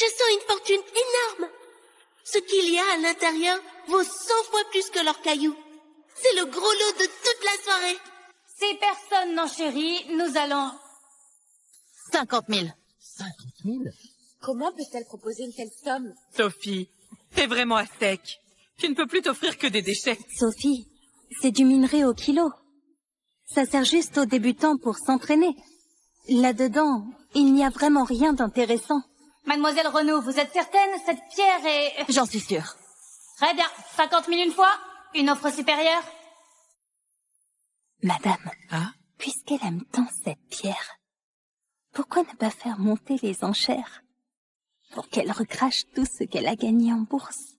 Je sens une fortune énorme. Ce qu'il y a à l'intérieur vaut 100 fois plus que leurs cailloux. C'est le gros lot de toute la soirée. Si personne n'en chérit, nous allons... 50 000. 50 000? Comment peut-elle proposer une telle somme? Sophie, t'es vraiment à sec. Tu ne peux plus t'offrir que des déchets. Sophie, c'est du minerai au kilo. Ça sert juste aux débutants pour s'entraîner. Là-dedans, il n'y a vraiment rien d'intéressant. Mademoiselle Renaud, vous êtes certaine? Cette pierre est... J'en suis sûre. Très bien. 50 000 une fois? Une offre supérieure? Madame, Ah? puisqu'elle aime tant cette pierre, pourquoi ne pas faire monter les enchères pour qu'elle recrache tout ce qu'elle a gagné en bourse?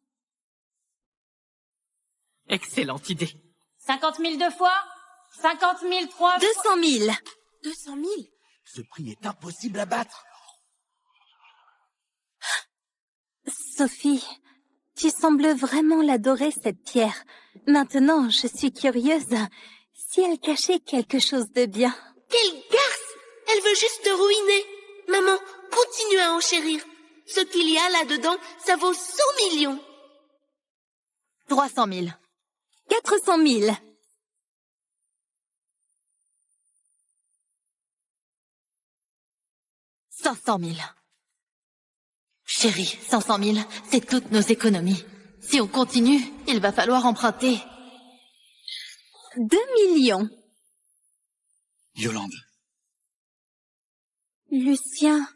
Excellente idée. 50 000 deux fois? 50 000 trois fois? 200 000. 200 000? Ce prix est impossible à battre. Sophie, tu sembles vraiment l'adorer, cette pierre. Maintenant, je suis curieuse. Si elle cachait quelque chose de bien. Quelle garce! Elle veut juste te ruiner. Maman, continue à enchérir. Ce qu'il y a là-dedans, ça vaut 100 millions. 300 000. 400 000. 500 000. Chérie, 500 000, c'est toutes nos économies. Si on continue, il va falloir emprunter. 2 millions. Yolande. Lucien,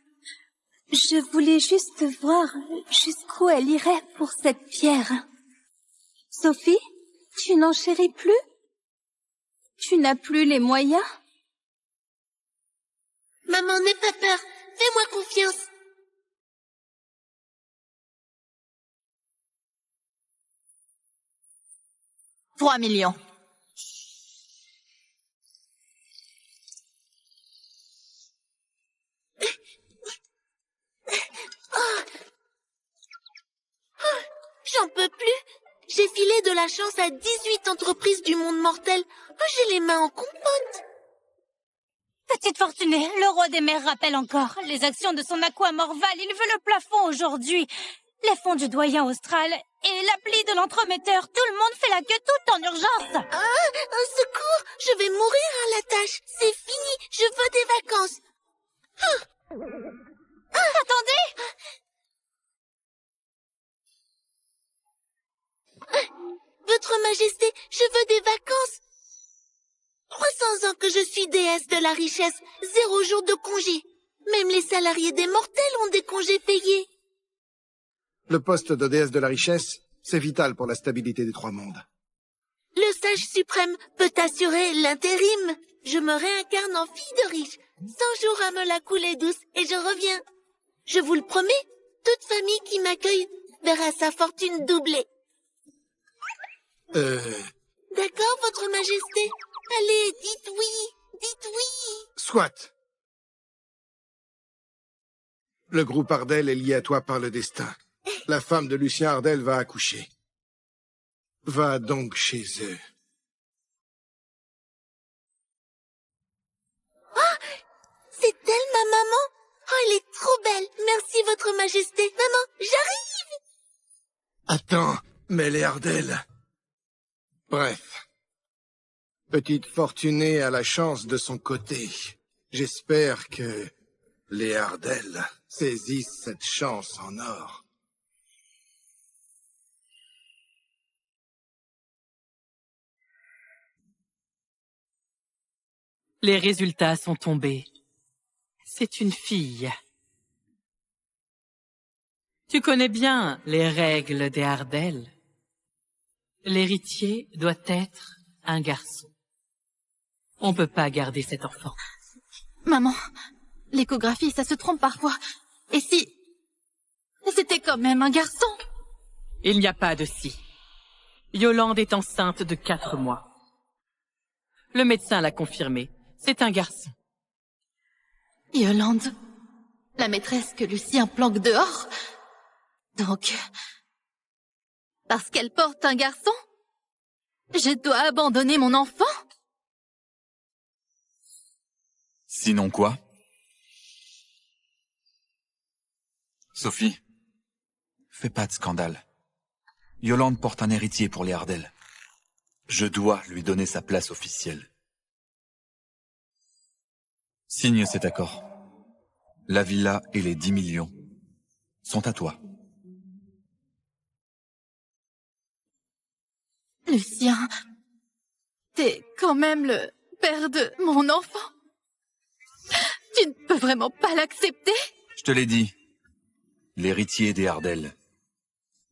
je voulais juste voir jusqu'où elle irait pour cette pierre. Sophie, tu n'en chéris plus? Tu n'as plus les moyens? Maman, n'aie pas peur. Fais-moi confiance. « 3 millions. J'en peux plus. J'ai filé de la chance à 18 entreprises du monde mortel. Oh, j'ai les mains en compote. Petite fortunée, le roi des mers rappelle encore. Les actions de son aqua Morval, il veut le plafond aujourd'hui. Les fonds du doyen austral et l'appli de l'entremetteur. Tout le monde fait la queue tout en urgence. Ah, un secours. Je vais mourir à la tâche. C'est fini. Je veux des vacances. Attendez! Votre Majesté, je veux des vacances. 300 ans que je suis déesse de la richesse, 0 jour de congé. Même les salariés des mortels ont des congés payés. Le poste de déesse de la richesse, c'est vital pour la stabilité des trois mondes. Le sage suprême peut assurer l'intérim. Je me réincarne en fille de riche. 100 jours à me la couler douce et je reviens. Je vous le promets, toute famille qui m'accueille verra sa fortune doublée. D'accord, votre Majesté? Allez, dites oui, dites oui. Soit. Le groupe Ardel est lié à toi par le destin. La femme de Lucien Ardel va accoucher. Va donc chez eux. Oh, c'est elle, ma maman? Oh, elle est trop belle. Merci, votre Majesté. Maman, j'arrive. Attends, mais les Ardel... Bref. Petite fortunée a la chance de son côté. J'espère que les Ardel saisissent cette chance en or. Les résultats sont tombés. C'est une fille. Tu connais bien les règles des Ardel. L'héritier doit être un garçon. On peut pas garder cet enfant. Maman, l'échographie, ça se trompe parfois. Et si... c'était quand même un garçon? Il n'y a pas de si. Yolande est enceinte de 4 mois. Le médecin l'a confirmé. C'est un garçon. Yolande, la maîtresse que Lucien planque dehors? Donc... parce qu'elle porte un garçon? Je dois abandonner mon enfant? Sinon quoi? Sophie, fais pas de scandale. Yolande porte un héritier pour les Ardell. Je dois lui donner sa place officielle. Signe cet accord. La villa et les 10 millions sont à toi. Lucien, t'es quand même le père de mon enfant. Tu ne peux vraiment pas l'accepter? Je te l'ai dit. L'héritier des Ardell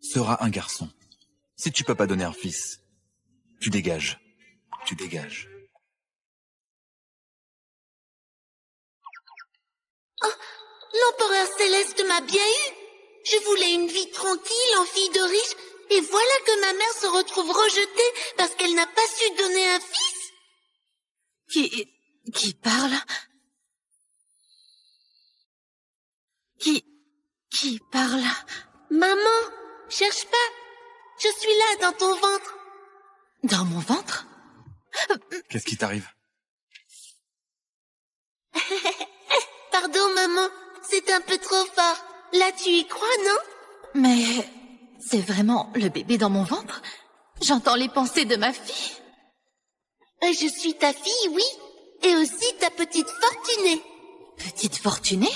sera un garçon. Si tu peux pas donner un fils, tu dégages. Tu dégages. Oh, l'empereur céleste m'a bien eu. Je voulais une vie tranquille en fille de riche, et voilà que ma mère se retrouve rejetée parce qu'elle n'a pas su donner un fils. Qui parle? Qui parle? Maman, cherche pas. Je suis là dans ton ventre. Dans mon ventre? Qu'est-ce qui t'arrive? Pardon, maman, c'est un peu trop fort. Là, tu y crois, non? Mais c'est vraiment le bébé dans mon ventre? J'entends les pensées de ma fille. Je suis ta fille, oui. Et aussi ta petite fortunée. Petite fortunée?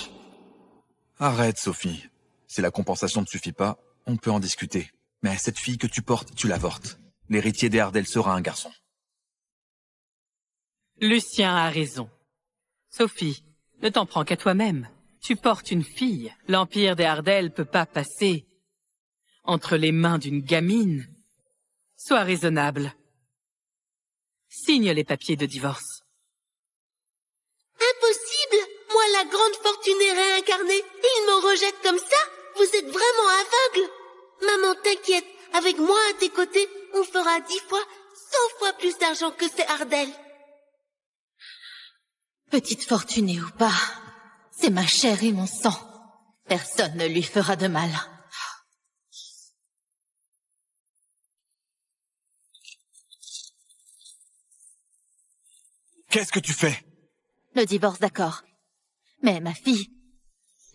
Arrête, Sophie. Si la compensation ne suffit pas, on peut en discuter. Mais cette fille que tu portes, tu l'avortes. L'héritier des Ardell sera un garçon. Lucien a raison. Sophie, ne t'en prends qu'à toi-même. Tu portes une fille. L'empire des Ardell peut pas passer entre les mains d'une gamine. Sois raisonnable. Signe les papiers de divorce. Impossible! Moi, la grande fortunée réincarnée, ils me rejettent comme ça? Vous êtes vraiment aveugle! Maman, t'inquiète, avec moi à tes côtés, on fera 10 fois, 100 fois plus d'argent que ces Ardell. Petite fortunée ou pas, c'est ma chair et mon sang. Personne ne lui fera de mal. Qu'est-ce que tu fais? Le divorce, d'accord. Mais ma fille,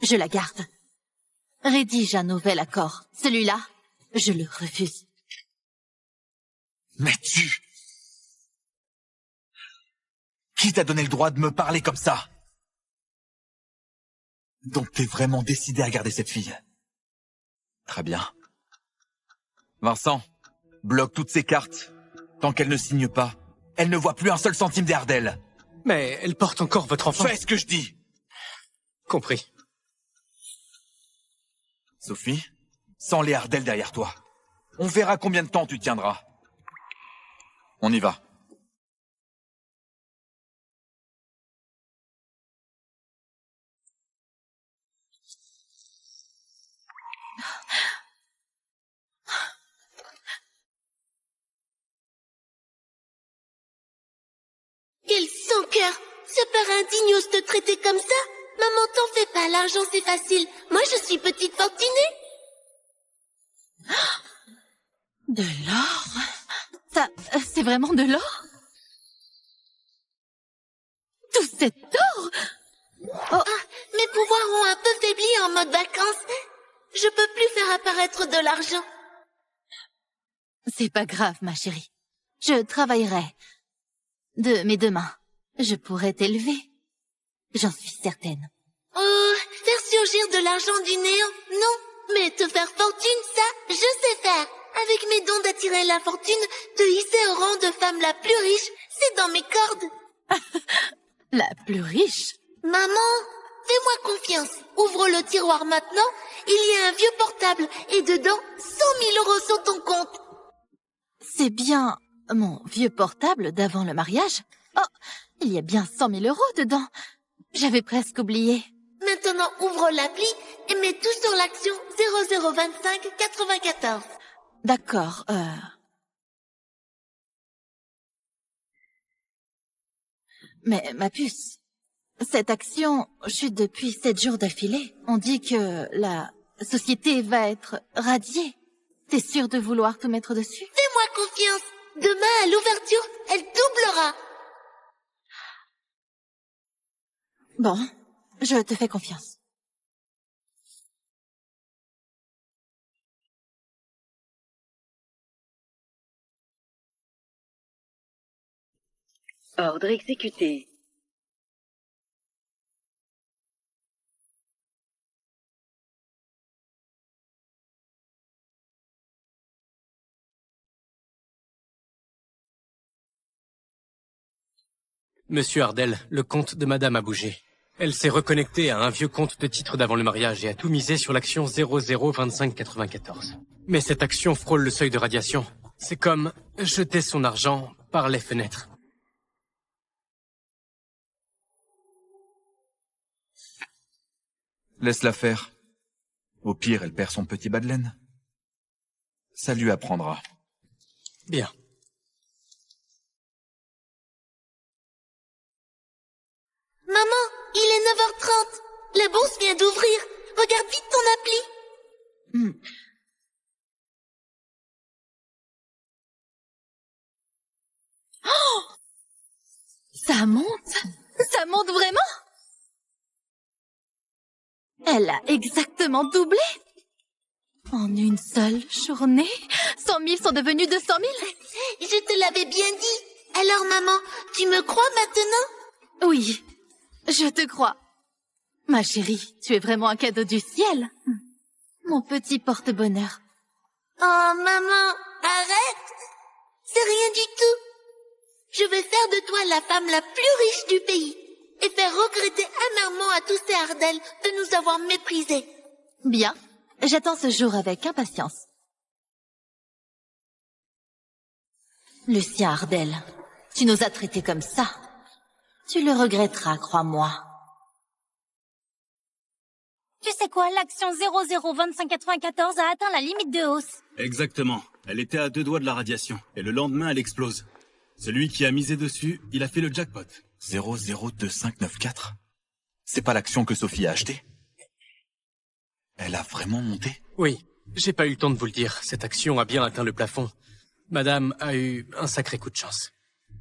je la garde. Rédige un nouvel accord. Celui-là, je le refuse. Mais tu... Qui t'a donné le droit de me parler comme ça? Donc t'es vraiment décidé à garder cette fille? Très bien. Vincent, bloque toutes ces cartes. Tant qu'elle ne signe pas, elle ne voit plus un seul centime des Ardell. Mais elle porte encore votre enfant. Fais ce que je dis. Compris. Sophie, sans les Ardell derrière toi, on verra combien de temps tu tiendras. On y va. Quel sans-cœur! Ce père indigne ose te traiter comme ça? Maman, t'en fais pas, l'argent c'est facile. Moi, je suis petite fortunée. De l'or? Ça, c'est vraiment de l'or? Tout cet or? Ah, mes pouvoirs ont un peu faibli en mode vacances. Je peux plus faire apparaître de l'argent. C'est pas grave, ma chérie. Je travaillerai. De mes deux mains, je pourrais t'élever. J'en suis certaine. Oh, faire surgir de l'argent du néant, non. Mais te faire fortune, ça, je sais faire. Avec mes dons d'attirer la fortune, te hisser au rang de femme la plus riche, c'est dans mes cordes. La plus riche? Maman, fais-moi confiance. Ouvre le tiroir maintenant. Il y a un vieux portable et dedans, 100 000 euros sur ton compte. C'est bien mon vieux portable d'avant le mariage? Oh, il y a bien 100 000 euros dedans. J'avais presque oublié. Maintenant, ouvre l'appli et mets tout sur l'action 0025 94. D'accord, Mais ma puce, cette action chute depuis 7 jours d'affilée. On dit que la société va être radiée. T'es sûre de vouloir tout mettre dessus? Fais-moi confiance. Demain, à l'ouverture, elle doublera. Bon, je te fais confiance. Ordre exécuté. Monsieur Ardel, le compte de Madame a bougé. Elle s'est reconnectée à un vieux compte de titre d'avant le mariage et a tout misé sur l'action 002594. Mais cette action frôle le seuil de radiation. C'est comme jeter son argent par les fenêtres. Laisse-la faire. Au pire, elle perd son petit bas de laine. Ça lui apprendra. Bien. Maman, il est 9h30. La bourse vient d'ouvrir. Regarde vite ton appli. Oh! Ça monte? Ça monte vraiment? Elle a exactement doublé. En une seule journée, 100 000 sont devenus 200 000. Je te l'avais bien dit. Alors maman, tu me crois maintenant? Oui, je te crois. Ma chérie, tu es vraiment un cadeau du ciel. Mon petit porte-bonheur. Oh maman, arrête. C'est rien du tout. Je vais faire de toi la femme la plus riche du pays et faire regretter amèrement à tous ces Ardel de nous avoir méprisés. Bien, j'attends ce jour avec impatience. Lucien Ardel, tu nous as traités comme ça. Tu le regretteras, crois-moi. Tu sais quoi, l'action 002594 a atteint la limite de hausse. Exactement. Elle était à 2 doigts de la radiation. Et le lendemain, elle explose. Celui qui a misé dessus, il a fait le jackpot. 002594 ? C'est pas l'action que Sophie a achetée? Elle a vraiment monté? Oui, j'ai pas eu le temps de vous le dire. Cette action a bien atteint le plafond. Madame a eu un sacré coup de chance.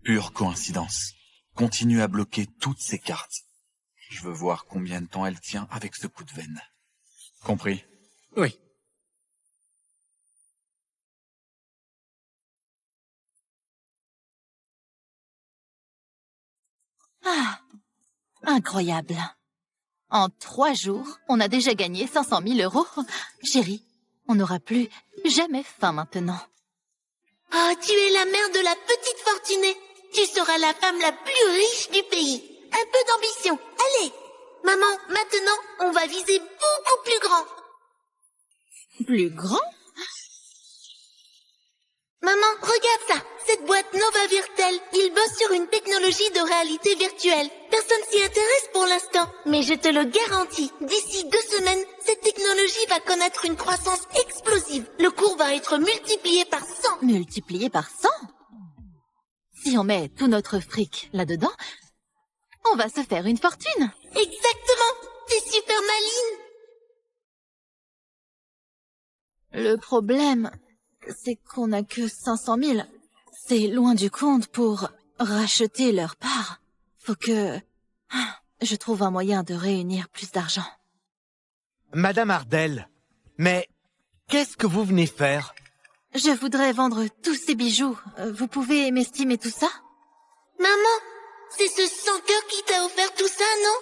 Pure coïncidence. Continue à bloquer toutes ces cartes. Je veux voir combien de temps elle tient avec ce coup de veine. Compris? Oui. Ah, incroyable. En 3 jours, on a déjà gagné 500 000 euros. Chérie, on n'aura plus jamais faim maintenant. Oh, tu es la mère de la petite fortunée. Tu seras la femme la plus riche du pays. Un peu d'ambition. Allez. Maman, maintenant, on va viser beaucoup plus grand. Plus grand? Maman, regarde ça. Cette boîte Nova Virtel, ils bossent sur une technologie de réalité virtuelle. Personne s'y intéresse pour l'instant. Mais je te le garantis, d'ici 2 semaines, cette technologie va connaître une croissance explosive. Le cours va être multiplié par 100. Multiplié par 100? Si on met tout notre fric là-dedans, on va se faire une fortune. Exactement. T'es super maligne. Le problème, c'est qu'on n'a que 500 000. C'est loin du compte pour racheter leur part. Faut que je trouve un moyen de réunir plus d'argent. Madame Ardel, mais qu'est-ce que vous venez faire? Je voudrais vendre tous ces bijoux. Vous pouvez m'estimer tout ça? Maman, c'est ce sans-cœur qui t'a offert tout ça, non?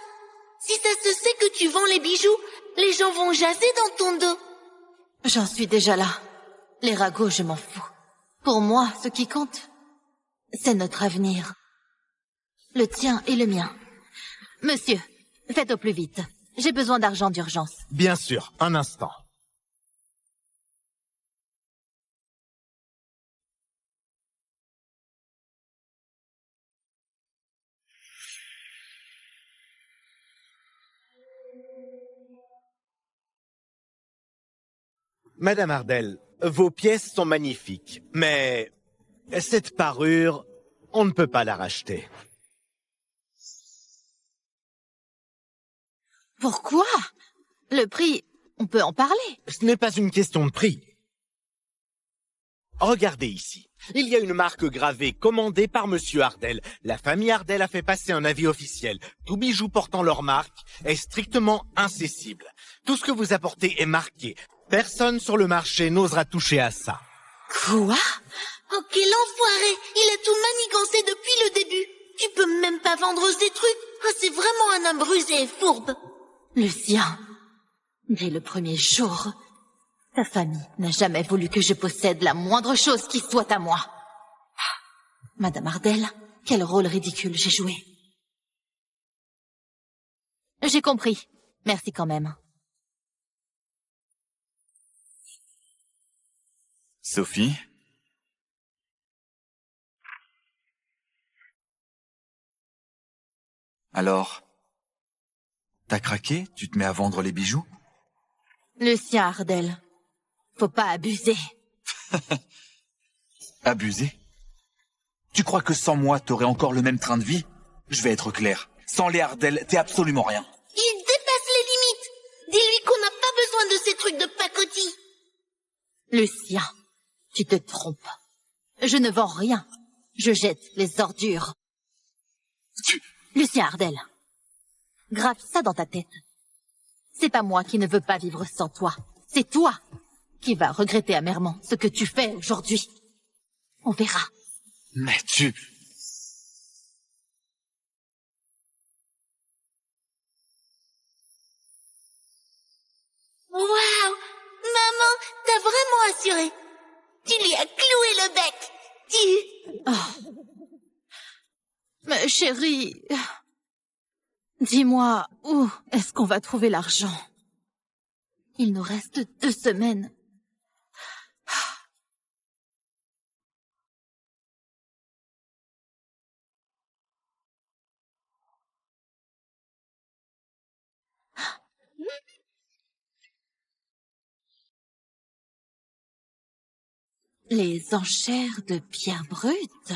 Si ça se sait que tu vends les bijoux, les gens vont jaser dans ton dos. J'en suis déjà là. Les ragots, je m'en fous. Pour moi, ce qui compte, c'est notre avenir. Le tien et le mien. Monsieur, faites au plus vite. J'ai besoin d'argent d'urgence. Bien sûr, un instant. Madame Ardel, vos pièces sont magnifiques, mais cette parure, on ne peut pas la racheter. Pourquoi? Le prix, on peut en parler. Ce n'est pas une question de prix. Regardez ici. Il y a une marque gravée commandée par Monsieur Ardel. La famille Ardel a fait passer un avis officiel. Tout bijou portant leur marque est strictement incessible. Tout ce que vous apportez est marqué. Personne sur le marché n'osera toucher à ça. Quoi? Oh, quel enfoiré! Il a tout manigancé depuis le début. Tu peux même pas vendre ces trucs. Oh, c'est vraiment un homme rusé et fourbe. Lucien, dès le premier jour, ta famille n'a jamais voulu que je possède la moindre chose qui soit à moi. Madame Ardel, quel rôle ridicule j'ai joué. J'ai compris. Merci quand même. Sophie? Alors, t'as craqué? Tu te mets à vendre les bijoux? Lucien Ardel, faut pas abuser. Abuser? Tu crois que sans moi, t'aurais encore le même train de vie? Je vais être clair. Sans les Ardel, t'es absolument rien. Il dépasse les limites. Dis-lui qu'on n'a pas besoin de ces trucs de pacotille. Lucien, tu te trompes. Je ne vends rien. Je jette les ordures. Lucien Ardel, grave ça dans ta tête. C'est pas moi qui ne veux pas vivre sans toi. C'est toi qui vas regretter amèrement ce que tu fais aujourd'hui. On verra. Mais tu... Waouh! Maman, t'as vraiment assuré. Tu lui as cloué le bec. Oh. Mais chérie, dis-moi, où est-ce qu'on va trouver l'argent? Il nous reste 2 semaines. Les enchères de pierres brutes.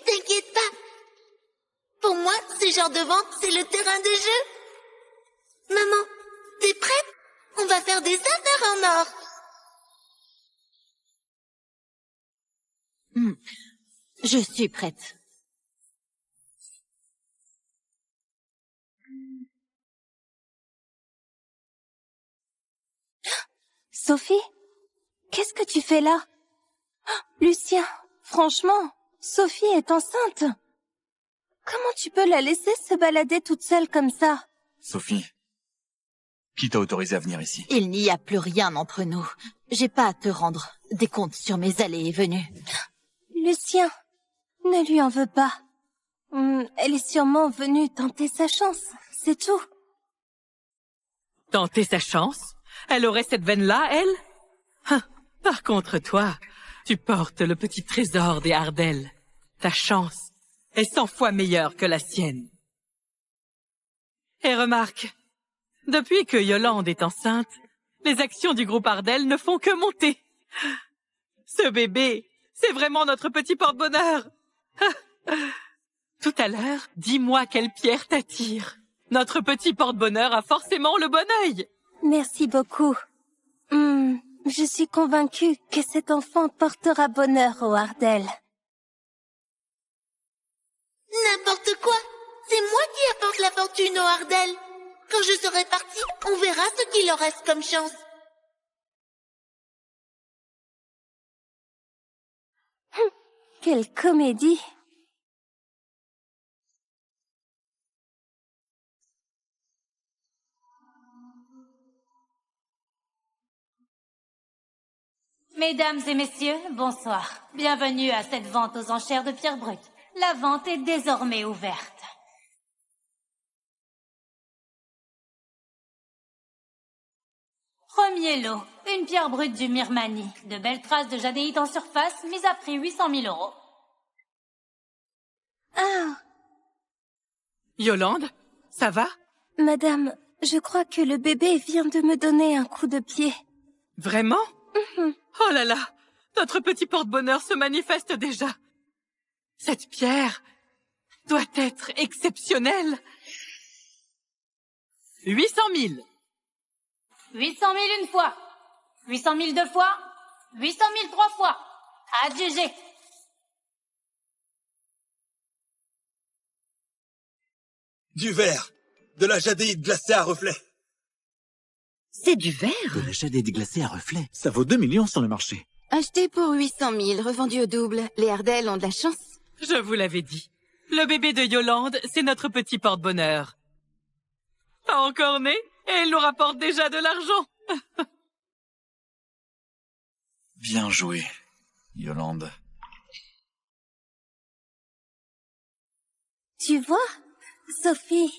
T'inquiète pas. Pour moi, ce genre de vente, c'est le terrain de jeu. Maman, t'es prête? On va faire des affaires en or. Je suis prête. Sophie, qu'est-ce que tu fais là? Lucien, franchement, Sophie est enceinte. Comment tu peux la laisser se balader toute seule comme ça? Sophie, qui t'a autorisé à venir ici? Il n'y a plus rien entre nous. J'ai pas à te rendre des comptes sur mes allées et venues. Lucien, ne lui en veux pas. Elle est sûrement venue tenter sa chance, c'est tout. Tenter sa chance? Elle aurait cette veine-là, elle? Hein, par contre, toi, tu portes le petit trésor des Ardel. Ta chance est 100 fois meilleure que la sienne. Et remarque, depuis que Yolande est enceinte, les actions du groupe Ardel ne font que monter. Ce bébé, c'est vraiment notre petit porte-bonheur. Tout à l'heure, dis-moi quelle pierre t'attire. Notre petit porte-bonheur a forcément le bon œil. Merci beaucoup. Je suis convaincue que cet enfant portera bonheur aux Ardel. N'importe quoi. C'est moi qui apporte la fortune aux Ardel. Quand je serai partie, on verra ce qu'il leur reste comme chance. Quelle comédie! Mesdames et messieurs, bonsoir. Bienvenue à cette vente aux enchères de pierres brutes. La vente est désormais ouverte. Premier lot, une pierre brute du Mirmani. De belles traces de jadéite en surface, mise à prix 800 000 €. Ah! Yolande, ça va? Madame, je crois que le bébé vient de me donner un coup de pied. Vraiment? Oh là là, notre petit porte-bonheur se manifeste déjà. Cette pierre doit être exceptionnelle. 800 000. 800 000 une fois. 800 000 deux fois. 800 000 trois fois. Adjugé. Du verre. De la jadéite glacée à reflet. C'est du verre? De la jadéite glacée à reflet. Ça vaut 2 millions sur le marché. Acheté pour 800 000, revendu au double. Les Ardell ont de la chance. Je vous l'avais dit. Le bébé de Yolande, c'est notre petit porte-bonheur. Pas encore né, et il nous rapporte déjà de l'argent. Bien joué, Yolande. Tu vois, Sophie,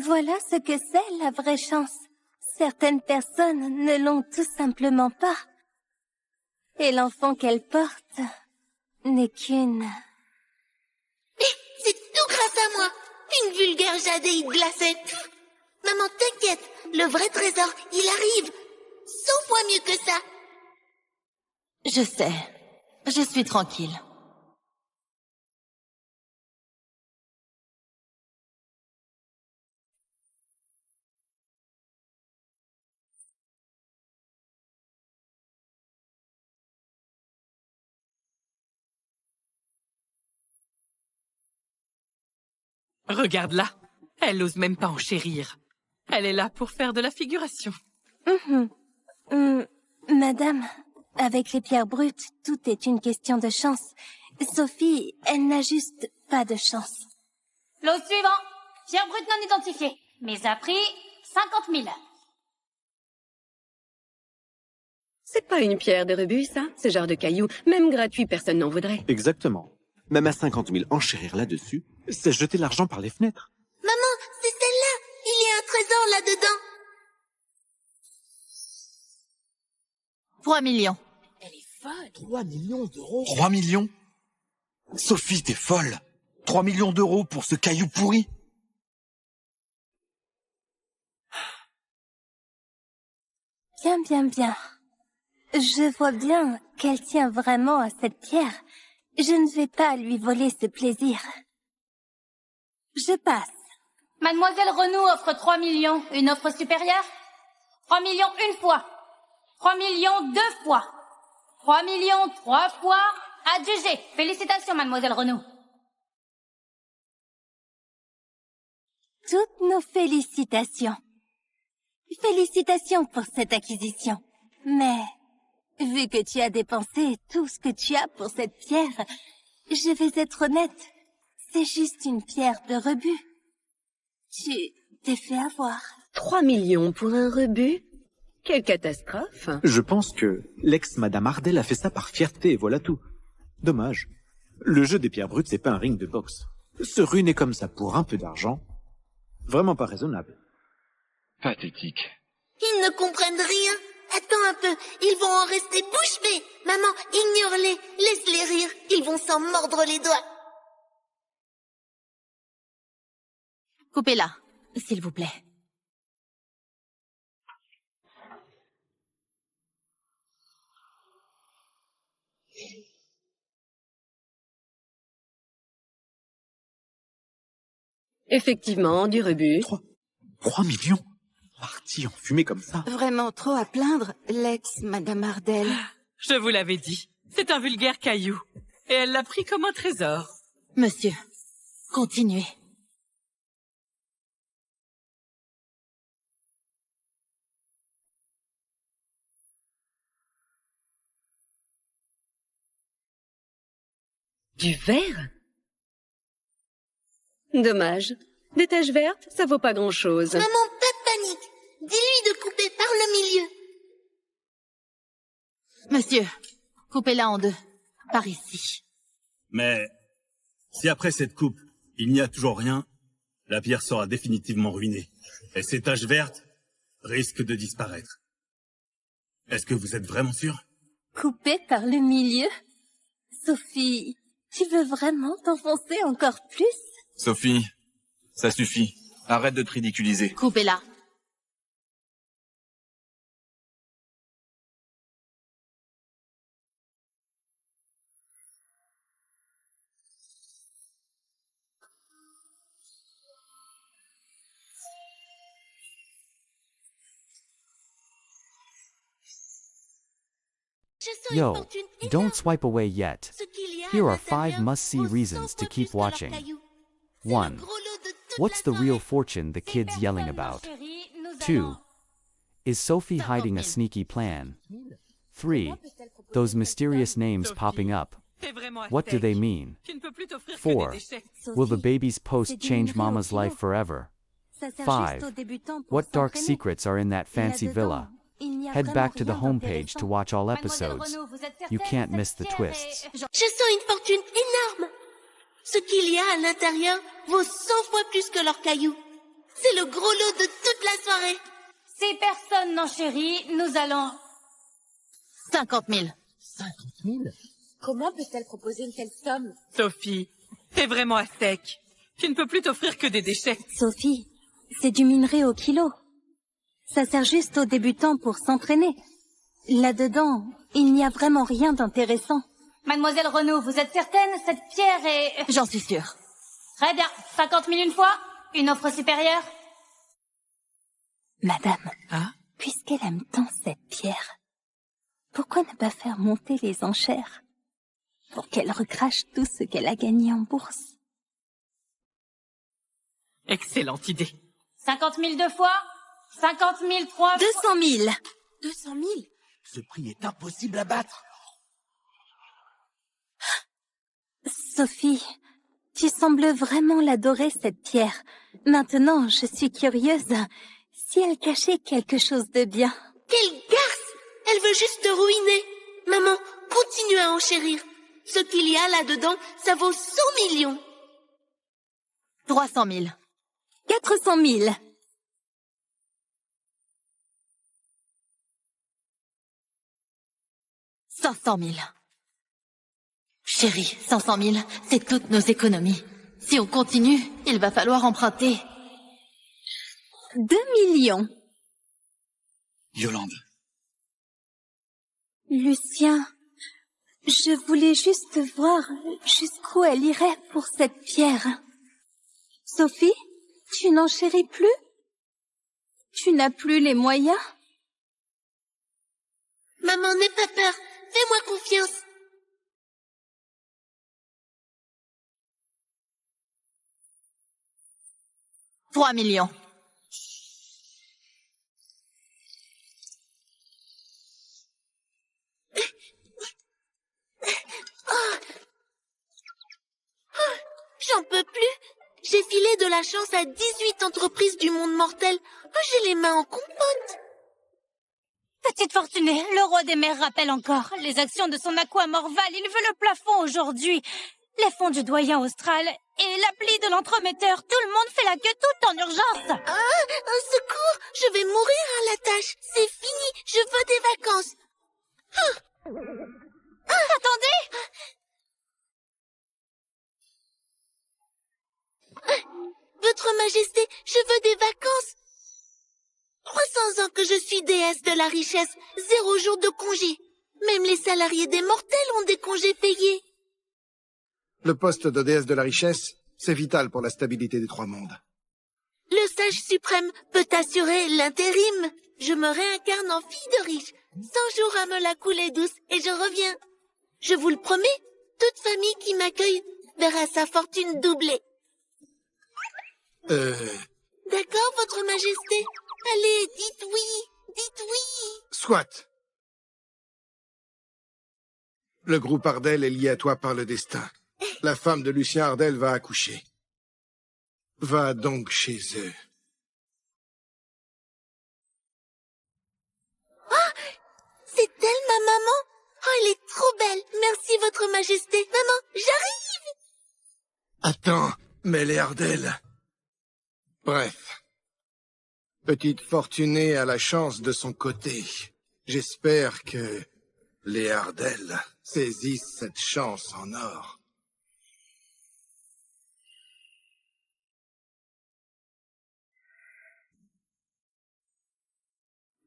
voilà ce que c'est la vraie chance. Certaines personnes ne l'ont tout simplement pas. Et l'enfant qu'elle porte n'est qu'une... Mais c'est tout grâce à moi. Une vulgaire jadéite glacée. Maman, t'inquiète, le vrai trésor, il arrive. 100 fois mieux que ça. Je sais. Je suis tranquille. Regarde-la. Elle n'ose même pas en chérir. Elle est là pour faire de la figuration. Madame, avec les pierres brutes, tout est une question de chance. Sophie, elle n'a juste pas de chance. Lot suivant. Pierre brute non identifiée. Mise à prix 50 000. C'est pas une pierre de rebut, ça? Ce genre de caillou, même gratuit, personne n'en voudrait. Exactement. Même à 50 000, enchérir là-dessus, c'est jeter l'argent par les fenêtres. Maman, c'est celle-là. Il y a un trésor là-dedans. 3 millions. Elle est folle. 3 millions d'euros. 3 millions? Sophie, t'es folle. 3 millions d'euros pour ce caillou pourri? Bien, bien, bien. Je vois bien qu'elle tient vraiment à cette pierre. Je ne vais pas lui voler ce plaisir. Je passe. Mademoiselle Renaud offre 3 millions. Une offre supérieure? 3 millions une fois. 3 millions deux fois. 3 millions trois fois. Adjugé. Félicitations, mademoiselle Renaud. Toutes nos félicitations. Félicitations pour cette acquisition. Mais, vu que tu as dépensé tout ce que tu as pour cette pierre, je vais être honnête. C'est juste une pierre de rebut. Tu t'es fait avoir. 3 millions pour un rebut? Quelle catastrophe. Je pense que l'ex-madame Ardell a fait ça par fierté et voilà tout. Dommage. Le jeu des pierres brutes, c'est pas un ring de boxe. Se ruiner comme ça pour un peu d'argent, vraiment pas raisonnable. Pathétique. Ils ne comprennent rien. Attends un peu, ils vont en rester bouche bée. Maman, ignore-les, laisse-les rire. Ils vont s'en mordre les doigts. Coupez-la, s'il vous plaît. Effectivement, du rebut. 3 millions? Parti en fumée comme ça. Vraiment trop à plaindre, l'ex-madame Ardell. Je vous l'avais dit. C'est un vulgaire caillou. Et elle l'a pris comme un trésor. Monsieur, continuez. Du verre? Dommage. Des taches vertes, ça vaut pas grand-chose. Maman, pas de panique. Dis-lui de couper par le milieu. Monsieur, coupez-la en deux. Par ici. Mais si après cette coupe, il n'y a toujours rien, la pierre sera définitivement ruinée. Et ces taches vertes risquent de disparaître. Est-ce que vous êtes vraiment sûr? Coupé par le milieu? Sophie, tu veux vraiment t'enfoncer encore plus? Sophie, ça suffit. Arrête de te ridiculiser. Coupez-la. Yo, don't swipe away yet. Here are 5 must-see reasons to keep watching. 1. What's the real fortune the kid's yelling about? 2. Is Sophie hiding a sneaky plan? 3. Those mysterious names popping up. What do they mean? 4. Will the baby's post change Mama's life forever? 5. What dark secrets are in that fancy villa? Head back to the homepage to watch all episodes. You can't miss the twists. Je sens une fortune énorme. Ce qu'il y a à l'intérieur vaut 100 fois plus que leurs cailloux. C'est le gros lot de toute la soirée. Si personne n'en chérit, nous allons... 50 000. 50 000? Comment peut-elle proposer une telle somme? Sophie, t'es vraiment à sec. Tu ne peux plus t'offrir que des déchets. Sophie, c'est du minerai au kilo. Ça sert juste aux débutants pour s'entraîner. Là-dedans, il n'y a vraiment rien d'intéressant. Mademoiselle Renaud, vous êtes certaine? Cette pierre est... J'en suis sûre. Très bien. 50 000 une fois? Une offre supérieure? Madame, puisqu'elle aime tant cette pierre, pourquoi ne pas faire monter les enchères pour qu'elle recrache tout ce qu'elle a gagné en bourse? Excellente idée. 50 000 2 fois? 50 000 3 fois? 200 000. 200 000? Ce prix est impossible à battre. Sophie, tu sembles vraiment l'adorer, cette pierre. Maintenant, je suis curieuse. Si elle cachait quelque chose de bien. Quelle garce! Elle veut juste te ruiner. Maman, continue à enchérir. Ce qu'il y a là-dedans, ça vaut 100 millions. 300 000. 400 000. 500 000. Chérie, 500 000, c'est toutes nos économies. Si on continue, il va falloir emprunter. 2 millions. Yolande. Lucien, je voulais juste voir jusqu'où elle irait pour cette pierre. Sophie, tu n'en chéris plus? Tu n'as plus les moyens? Maman, n'aie pas peur. Fais-moi confiance. « 3 millions. » J'en peux plus. J'ai filé de la chance à 18 entreprises du monde mortel. J'ai les mains en compote. Petite fortunée, le roi des mers rappelle encore. Les actions de son aqua morval, il veut le plafond aujourd'hui. Les fonds du doyen austral et l'appli de l'entremetteur. Tout le monde fait la queue tout en urgence. Un secours! Je vais mourir à la tâche. C'est fini. Je veux des vacances. Attendez! Votre Majesté, je veux des vacances. 300 ans que je suis déesse de la richesse, 0 jour de congé. Même les salariés des mortels ont des congés payés. Le poste de déesse de la richesse, c'est vital pour la stabilité des 3 mondes. Le sage suprême peut assurer l'intérim. Je me réincarne en fille de riche. 100 jours à me la couler douce et je reviens. Je vous le promets, toute famille qui m'accueille verra sa fortune doublée. D'accord, votre Majesté? Allez, dites oui, dites oui. Soit. Le groupe Ardel est lié à toi par le destin. La femme de Lucien Ardel va accoucher. Va donc chez eux. Oh, c'est elle, ma maman? Oh, elle est trop belle. Merci, votre Majesté. Maman, j'arrive. Attends, mais les Ardel... Bref. Petite fortunée a la chance de son côté. J'espère que les Ardel saisissent cette chance en or.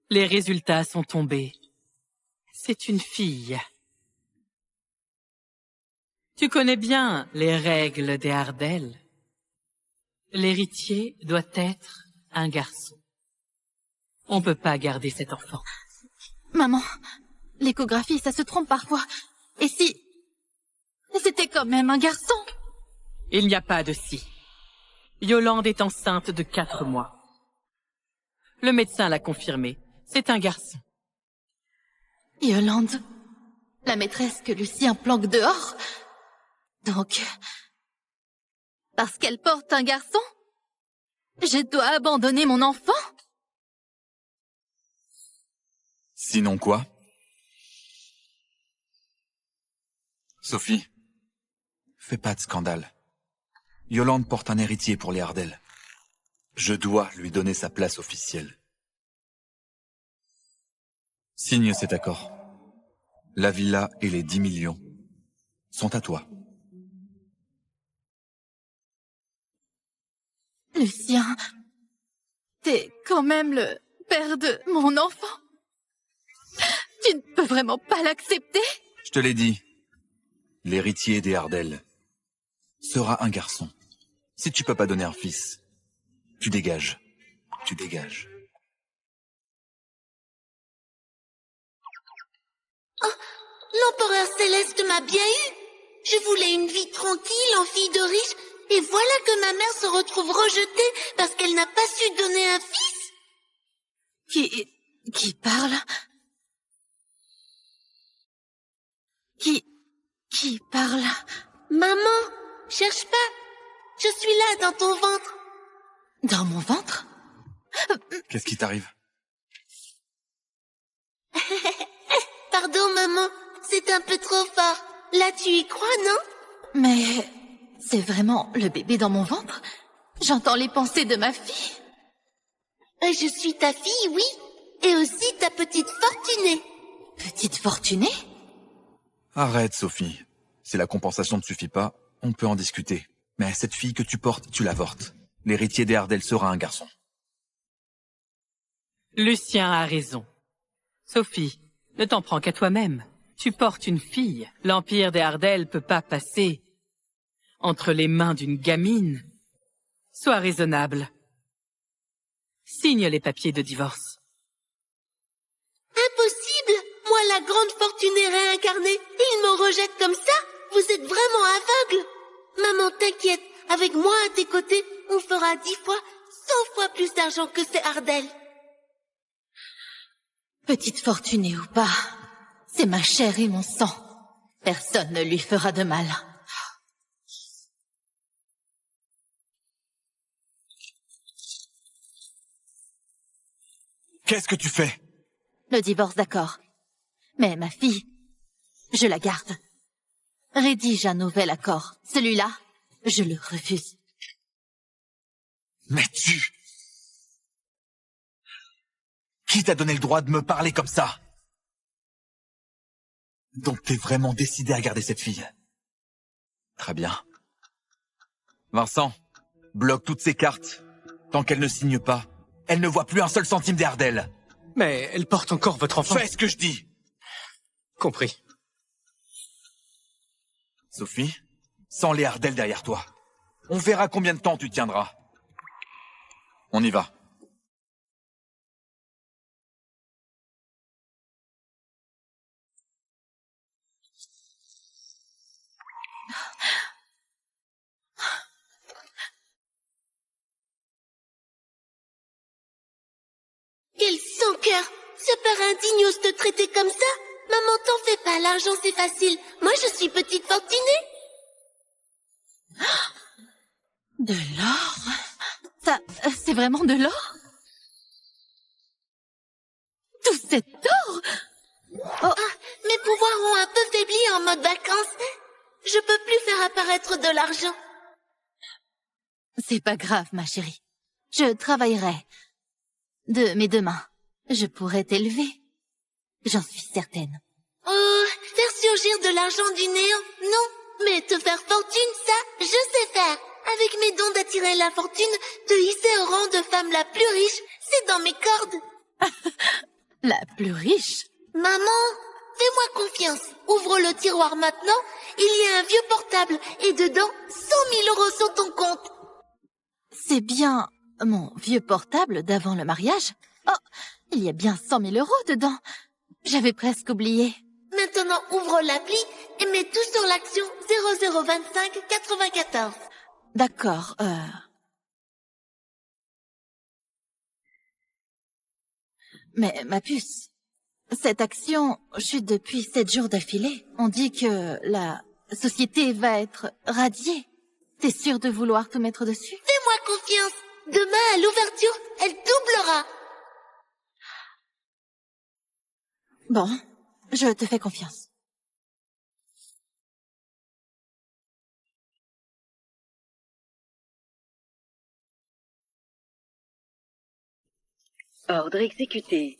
Les résultats sont tombés. C'est une fille. Tu connais bien les règles des Ardel. L'héritier doit être un garçon. On peut pas garder cet enfant. Maman, l'échographie, ça se trompe parfois. Et si... c'était quand même un garçon? Il n'y a pas de si. Yolande est enceinte de 4 mois. Le médecin l'a confirmé. C'est un garçon. Yolande, la maîtresse que Lucien planque dehors? Donc, parce qu'elle porte un garçon, je dois abandonner mon enfant? Sinon quoi? Sophie, fais pas de scandale. Yolande porte un héritier pour les Ardell. Je dois lui donner sa place officielle. Signe cet accord. La villa et les 10 millions sont à toi. Lucien, t'es quand même le père de mon enfant. Tu ne peux vraiment pas l'accepter? Je te l'ai dit. L'héritier des Ardell sera un garçon. Si tu peux pas donner un fils, tu dégages. Tu dégages. Oh, l'empereur céleste m'a bien eu. Je voulais une vie tranquille en fille de riche, et voilà que ma mère se retrouve rejetée parce qu'elle n'a pas su donner un fils. Qui parle? Qui parle? Maman, cherche pas. Je suis là, dans ton ventre. Dans mon ventre? Qu'est-ce qui t'arrive? Pardon, maman. C'est un peu trop fort. Là, tu y crois, non? Mais c'est vraiment le bébé dans mon ventre? J'entends les pensées de ma fille. Je suis ta fille, oui. Et aussi ta petite fortunée. Petite fortunée? Arrête, Sophie. Si la compensation ne suffit pas, on peut en discuter. Mais cette fille que tu portes, tu l'avortes. L'héritier des Ardell sera un garçon. Lucien a raison. Sophie, ne t'en prends qu'à toi-même. Tu portes une fille. L'empire des Ardell peut pas passer entre les mains d'une gamine. Sois raisonnable. Signe les papiers de divorce. Impossible! Moi, la grande fortunée réincarnée, il me rejette comme ça? Vous êtes vraiment aveugle! Maman, t'inquiète, avec moi à tes côtés, on fera 10 fois, 100 fois plus d'argent que ces Ardell. Petite fortunée ou pas, c'est ma chair et mon sang. Personne ne lui fera de mal. Qu'est-ce que tu fais? Le divorce, d'accord. Mais ma fille, je la garde. Rédige un nouvel accord. Celui-là, je le refuse. Mais tu... Qui t'a donné le droit de me parler comme ça? Donc t'es vraiment décidé à garder cette fille? Très bien. Vincent, bloque toutes ces cartes. Tant qu'elle ne signe pas, elle ne voit plus un seul centime des Ardell. Mais elle porte encore votre enfant. Fais ce que je dis. Compris. Sophie, sans les Ardell derrière toi, on verra combien de temps tu tiendras. On y va. Quel sans-cœur! Ce père indigne ose te traiter comme ça? Maman, t'en fais pas, l'argent c'est facile. Moi, je suis petite fortunée. De l'or? Ça, c'est vraiment de l'or? Tout cet or? Oh, mes pouvoirs ont un peu faibli en mode vacances. Je peux plus faire apparaître de l'argent. C'est pas grave, ma chérie. Je travaillerai. De mes 2 mains, je pourrai t'élever. J'en suis certaine. Oh, faire surgir de l'argent du néant, non. Mais te faire fortune, ça, je sais faire. Avec mes dons d'attirer la fortune, te hisser au rang de femme la plus riche, c'est dans mes cordes. La plus riche? Maman, fais-moi confiance. Ouvre le tiroir maintenant, il y a un vieux portable, et dedans, 100 000 euros sur ton compte. C'est bien mon vieux portable d'avant le mariage? Oh, il y a bien 100 000 euros dedans. J'avais presque oublié. Maintenant, ouvre l'appli et mets tout sur l'action 002594. D'accord, Mais ma puce, cette action chute depuis 7 jours d'affilée. On dit que la société va être radiée. T'es sûr de vouloir te mettre dessus? Fais-moi confiance. Demain, à l'ouverture, elle doublera. Bon, je te fais confiance. Ordre exécuté.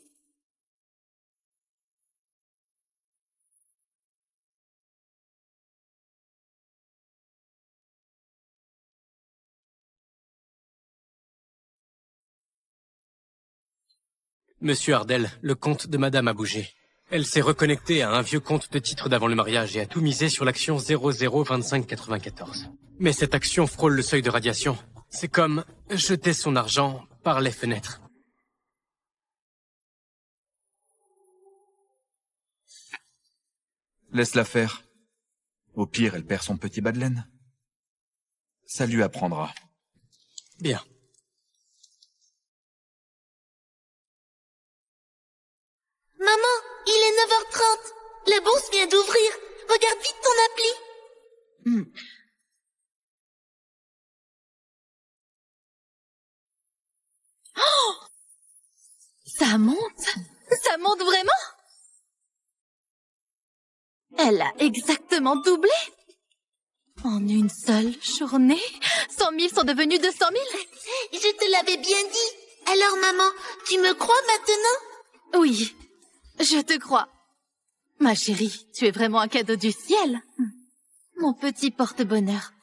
Monsieur Ardel, le compte de Madame a bougé. Elle s'est reconnectée à un vieux compte de titre d'avant le mariage et a tout misé sur l'action 002594. Mais cette action frôle le seuil de radiation. C'est comme jeter son argent par les fenêtres. Laisse-la faire. Au pire, elle perd son petit bas de laine. Ça lui apprendra. Bien. Maman, il est 9h30. La bourse vient d'ouvrir. Regarde vite ton appli. Oh! Ça monte? Ça monte vraiment? Elle a exactement doublé. En une seule journée, 100 000 sont devenus 200 000. Je te l'avais bien dit. Alors maman, tu me crois maintenant? Oui, je te crois. Ma chérie, tu es vraiment un cadeau du ciel. Mon petit porte-bonheur.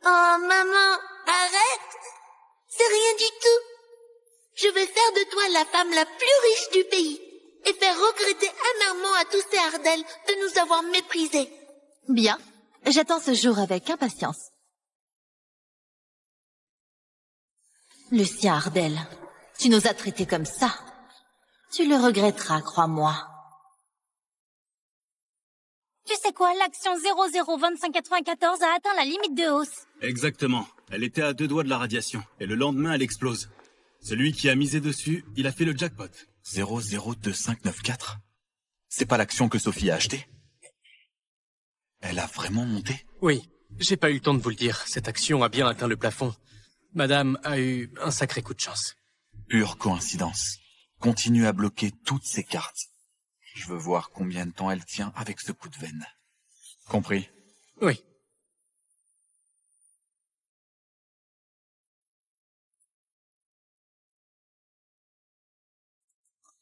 Oh maman, arrête. C'est rien du tout. Je vais faire de toi la femme la plus riche du pays et faire regretter amèrement à tous ces Ardel de nous avoir méprisés. Bien, j'attends ce jour avec impatience. Lucien Ardel, tu nous as traités comme ça. Tu le regretteras, crois-moi. Tu sais quoi, l'action 002594 a atteint la limite de hausse. Exactement. Elle était à 2 doigts de la radiation. Et le lendemain, elle explose. Celui qui a misé dessus, il a fait le jackpot. 002594 ? C'est pas l'action que Sophie a achetée? Elle a vraiment monté? Oui, j'ai pas eu le temps de vous le dire. Cette action a bien atteint le plafond. Madame a eu un sacré coup de chance. Pure coïncidence. Continue à bloquer toutes ses cartes. Je veux voir combien de temps elle tient avec ce coup de veine. Compris? Oui.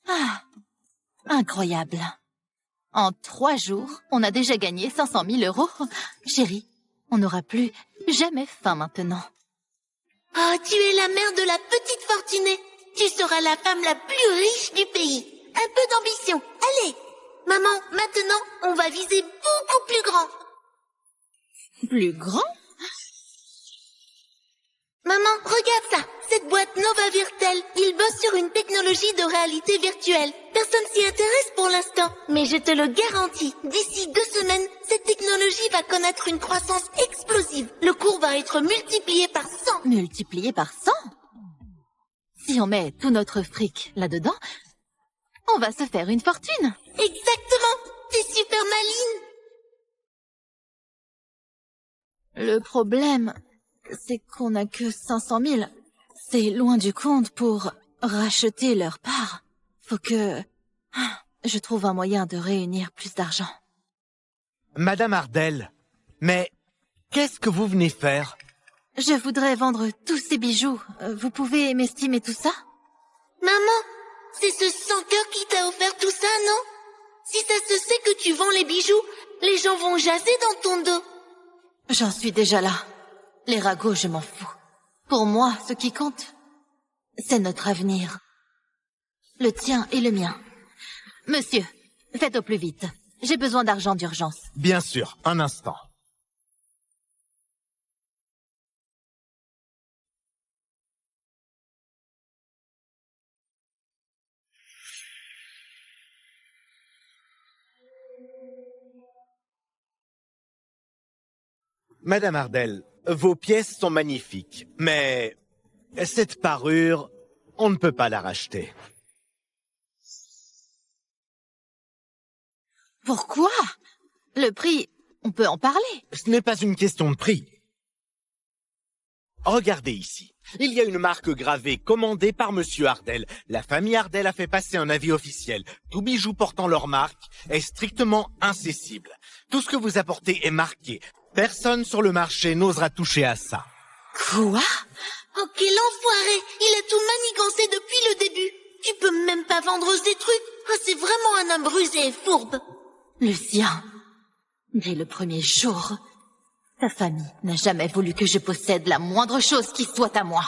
Ah, incroyable. En 3 jours, on a déjà gagné 500 000 €. Chérie, on n'aura plus jamais faim maintenant. Oh, tu es la mère de la petite fortunée. Tu seras la femme la plus riche du pays. Un peu d'ambition. Allez. Maman, maintenant, on va viser beaucoup plus grand. Plus grand? Maman, regarde ça. Cette boîte Nova Virtel, ils bossent sur une technologie de réalité virtuelle. Personne s'y intéresse pour l'instant. Mais je te le garantis, d'ici 2 semaines, cette technologie va connaître une croissance explosive. Le cours va être multiplié par 100. Multiplié par 100? Si on met tout notre fric là-dedans, on va se faire une fortune. Exactement. T'es super maline. Le problème, c'est qu'on n'a que 500 000. C'est loin du compte pour racheter leur part. Faut que je trouve un moyen de réunir plus d'argent. Madame Ardel, mais qu'est-ce que vous venez faire? Je voudrais vendre tous ces bijoux. Vous pouvez m'estimer tout ça? Maman, c'est ce sans-cœur qui t'a offert tout ça, non? Si ça se sait que tu vends les bijoux, les gens vont jaser dans ton dos. J'en suis déjà là. Les ragots, je m'en fous. Pour moi, ce qui compte, c'est notre avenir. Le tien et le mien. Monsieur, faites au plus vite. J'ai besoin d'argent d'urgence. Bien sûr, un instant. Madame Ardel, vos pièces sont magnifiques, mais cette parure, on ne peut pas la racheter. Pourquoi? Le prix, on peut en parler. Ce n'est pas une question de prix. Regardez ici. Il y a une marque gravée commandée par Monsieur Ardel. La famille Ardel a fait passer un avis officiel. Tout bijou portant leur marque est strictement incessible. Tout ce que vous apportez est marqué. Personne sur le marché n'osera toucher à ça. Quoi? Oh, quel enfoiré! Il a tout manigancé depuis le début. Tu peux même pas vendre ces trucs. Oh, c'est vraiment un homme rusé et fourbe. Lucien, dès le premier jour, ta famille n'a jamais voulu que je possède la moindre chose qui soit à moi.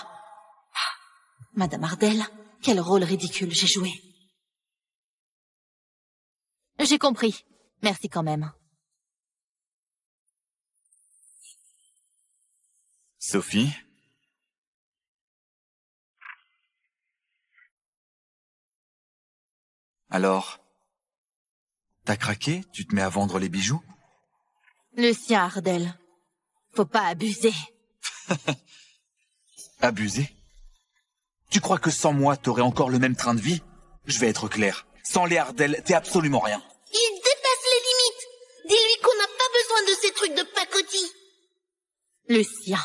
Madame Ardel, quel rôle ridicule j'ai joué. J'ai compris. Merci quand même. Sophie? Alors, t'as craqué? Tu te mets à vendre les bijoux? Lucien Ardel, faut pas abuser. Abuser? Tu crois que sans moi, t'aurais encore le même train de vie? Je vais être clair. Sans les Ardel, t'es absolument rien. Il dépasse les limites. Dis-lui qu'on n'a pas besoin de ces trucs de pacotille. Lucien,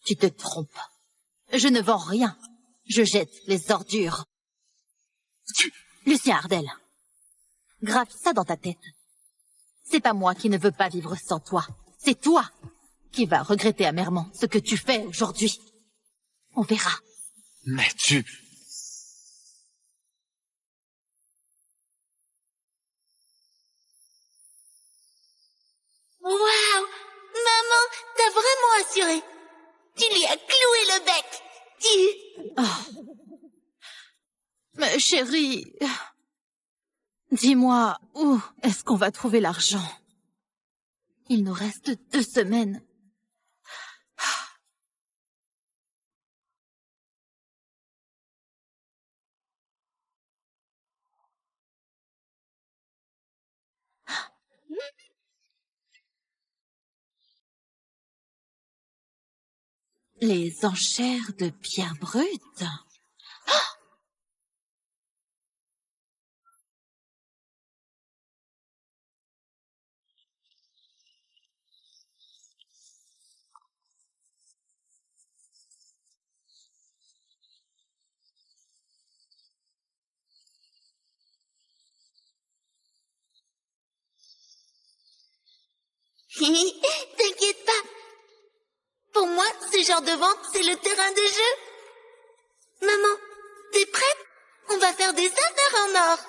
tu te trompes. Je ne vends rien. Je jette les ordures. Lucien Ardel, grave ça dans ta tête. C'est pas moi qui ne veux pas vivre sans toi. C'est toi qui vas regretter amèrement ce que tu fais aujourd'hui. On verra. Mais tu... Waouh! Maman, t'as vraiment assuré. Tu lui as cloué le bec. Oh. Mais chérie, dis-moi, où est-ce qu'on va trouver l'argent? Il nous reste 2 semaines. Les enchères de pierre brute. T'inquiète pas. Pour moi, ce genre de vente, c'est le terrain de jeu. Maman, t'es prête? On va faire des affaires en or.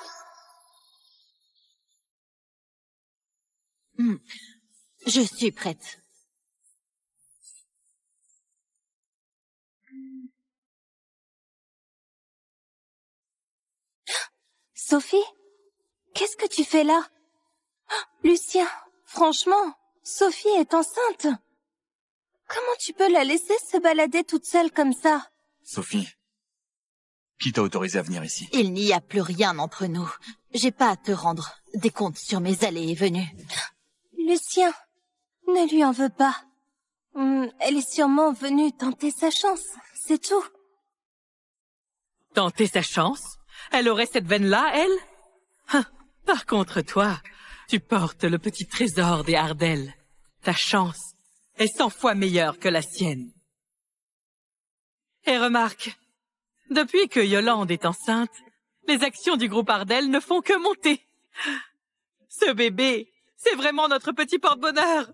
Je suis prête. Sophie, qu'est-ce que tu fais là? Lucien, franchement, Sophie est enceinte. Comment tu peux la laisser se balader toute seule comme ça? Sophie, qui t'a autorisé à venir ici? Il n'y a plus rien entre nous. J'ai pas à te rendre des comptes sur mes allées et venues. Lucien, ne lui en veux pas. Elle est sûrement venue tenter sa chance, c'est tout. Tenter sa chance? Elle aurait cette veine-là, elle? Hein, par contre, toi, tu portes le petit trésor des Ardel. Ta chance est 100 fois meilleure que la sienne. Et remarque, depuis que Yolande est enceinte, les actions du groupe Ardel ne font que monter. Ce bébé, c'est vraiment notre petit porte-bonheur.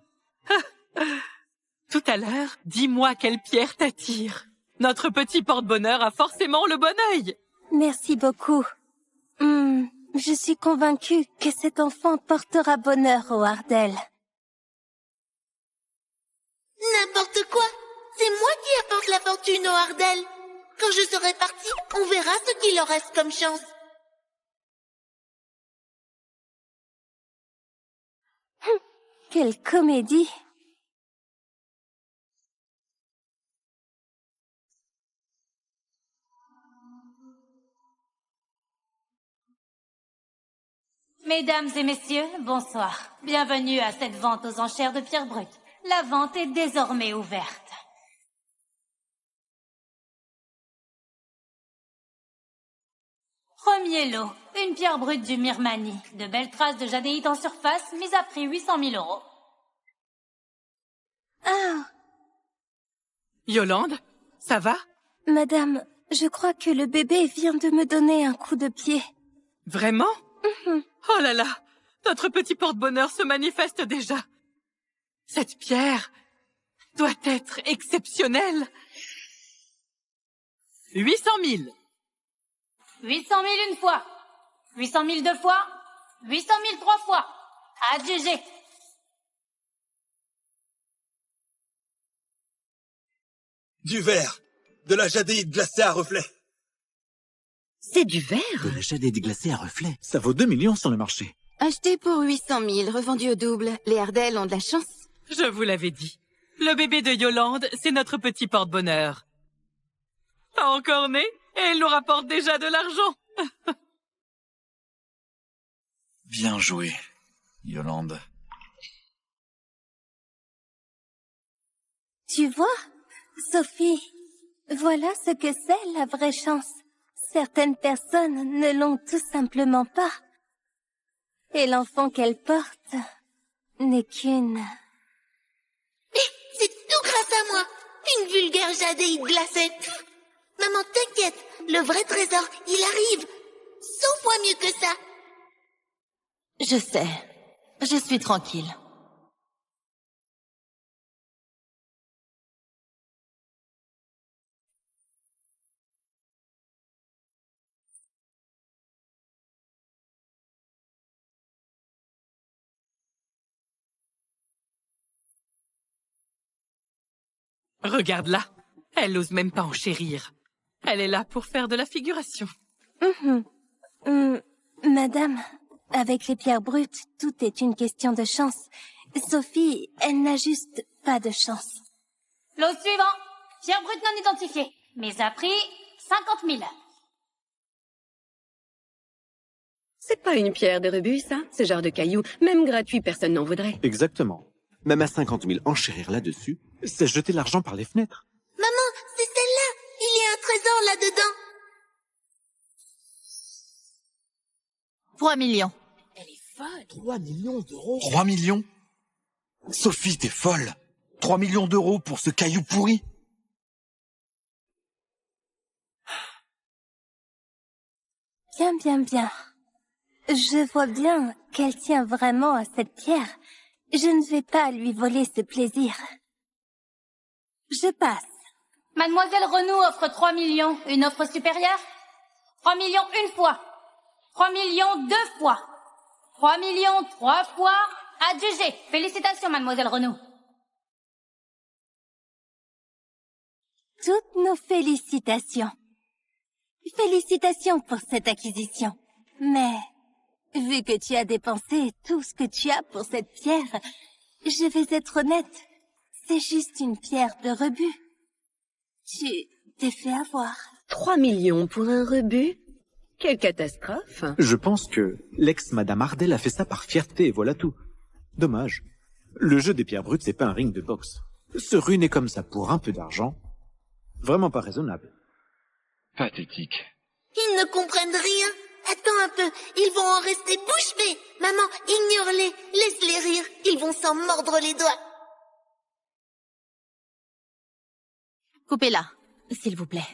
Tout à l'heure, dis-moi quelle pierre t'attire. Notre petit porte-bonheur a forcément le bon œil. Merci beaucoup. Je suis convaincue que cet enfant portera bonheur aux Ardel. N'importe quoi. C'est moi qui apporte la fortune aux Ardel. Quand je serai partie, on verra ce qu'il leur reste comme chance. Quelle comédie! Mesdames et messieurs, bonsoir. Bienvenue à cette vente aux enchères de pierre brute. La vente est désormais ouverte. Premier lot, une pierre brute du Myrmani. De belles traces de jadéite en surface, mise à prix 800 000 €. Ah, Yolande, ça va? madame, je crois que le bébé vient de me donner un coup de pied. Vraiment? Oh là là, notre petit porte-bonheur se manifeste déjà. Cette pierre doit être exceptionnelle. 800 000. 800 000 une fois. 800 000 deux fois. 800 000 trois fois. Adjugé. Du verre. De la jadéite glacée à reflet. C'est du verre? De la jadéite glacée à reflet. Ça vaut 2 millions sur le marché. Acheté pour 800 000, revendu au double. Les Ardell ont de la chance. Je vous l'avais dit. Le bébé de Yolande, c'est notre petit porte-bonheur. Pas encore né, et il nous rapporte déjà de l'argent. Bien joué, Yolande. Tu vois, Sophie, voilà ce que c'est la vraie chance. Certaines personnes ne l'ont tout simplement pas. Et l'enfant qu'elle porte n'est qu'une... C'est tout grâce à moi. Une vulgaire jadéite glacée. Maman, t'inquiète. Le vrai trésor, il arrive. 100 fois mieux que ça. Je sais. Je suis tranquille. Regarde-la. Elle n'ose même pas enchérir. Elle est là pour faire de la figuration. Madame, avec les pierres brutes, tout est une question de chance. Sophie, elle n'a juste pas de chance. Lot suivant. Pierre brute non identifiée. Mise à prix 50 000. C'est pas une pierre de rebut, ça? Ce genre de caillou, même gratuit, personne n'en voudrait. Exactement. Même à 50 000, enchérir là-dessus, c'est jeter l'argent par les fenêtres. Maman, c'est celle-là. Il y a un trésor là-dedans. 3 millions. Elle est folle. 3 millions d'euros. 3 millions? Sophie, t'es folle. 3 millions d'euros pour ce caillou pourri? Bien, bien, bien. Je vois bien qu'elle tient vraiment à cette pierre. Je ne vais pas lui voler ce plaisir. Je passe. Mademoiselle Renaud offre 3 millions. Une offre supérieure? 3 millions une fois. 3 millions deux fois. 3 millions trois fois. Adjugé. Félicitations, mademoiselle Renaud. Toutes nos félicitations. Félicitations pour cette acquisition. Mais, vu que tu as dépensé tout ce que tu as pour cette pierre, je vais être honnête. C'est juste une pierre de rebut. Tu t'es fait avoir. 3 millions pour un rebut? Quelle catastrophe. Je pense que l'ex-madame Ardell a fait ça par fierté et voilà tout. Dommage. Le jeu des pierres brutes, c'est pas un ring de boxe. Se ruiner comme ça pour un peu d'argent, vraiment pas raisonnable. Pathétique. Ils ne comprennent rien. Attends un peu, ils vont en rester bouche bée. Maman, ignore-les, laisse-les rire. Ils vont s'en mordre les doigts. Coupez-la, s'il vous plaît.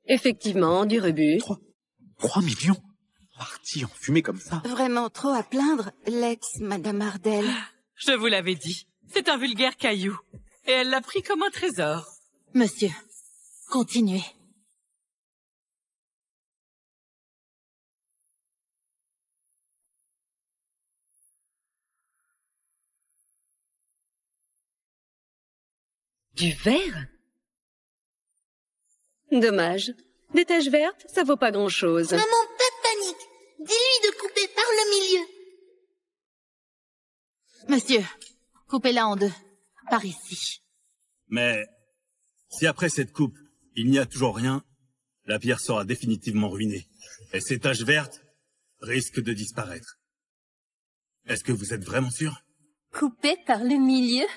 Effectivement, du rebut. 3 millions? Parti en fumée comme ça. Vraiment trop à plaindre, l'ex-madame Ardell. Je vous l'avais dit. C'est un vulgaire caillou. Et elle l'a pris comme un trésor. Monsieur, continuez. Du verre? Dommage. Des taches vertes, ça vaut pas grand-chose. Maman, pas de panique. Dis-lui de couper par le milieu. Monsieur, coupez-la en deux. Par ici. Mais Si après cette coupe, il n'y a toujours rien, la pierre sera définitivement ruinée. Et ces taches vertes risquent de disparaître. Est-ce que vous êtes vraiment sûr? Coupé par le milieu?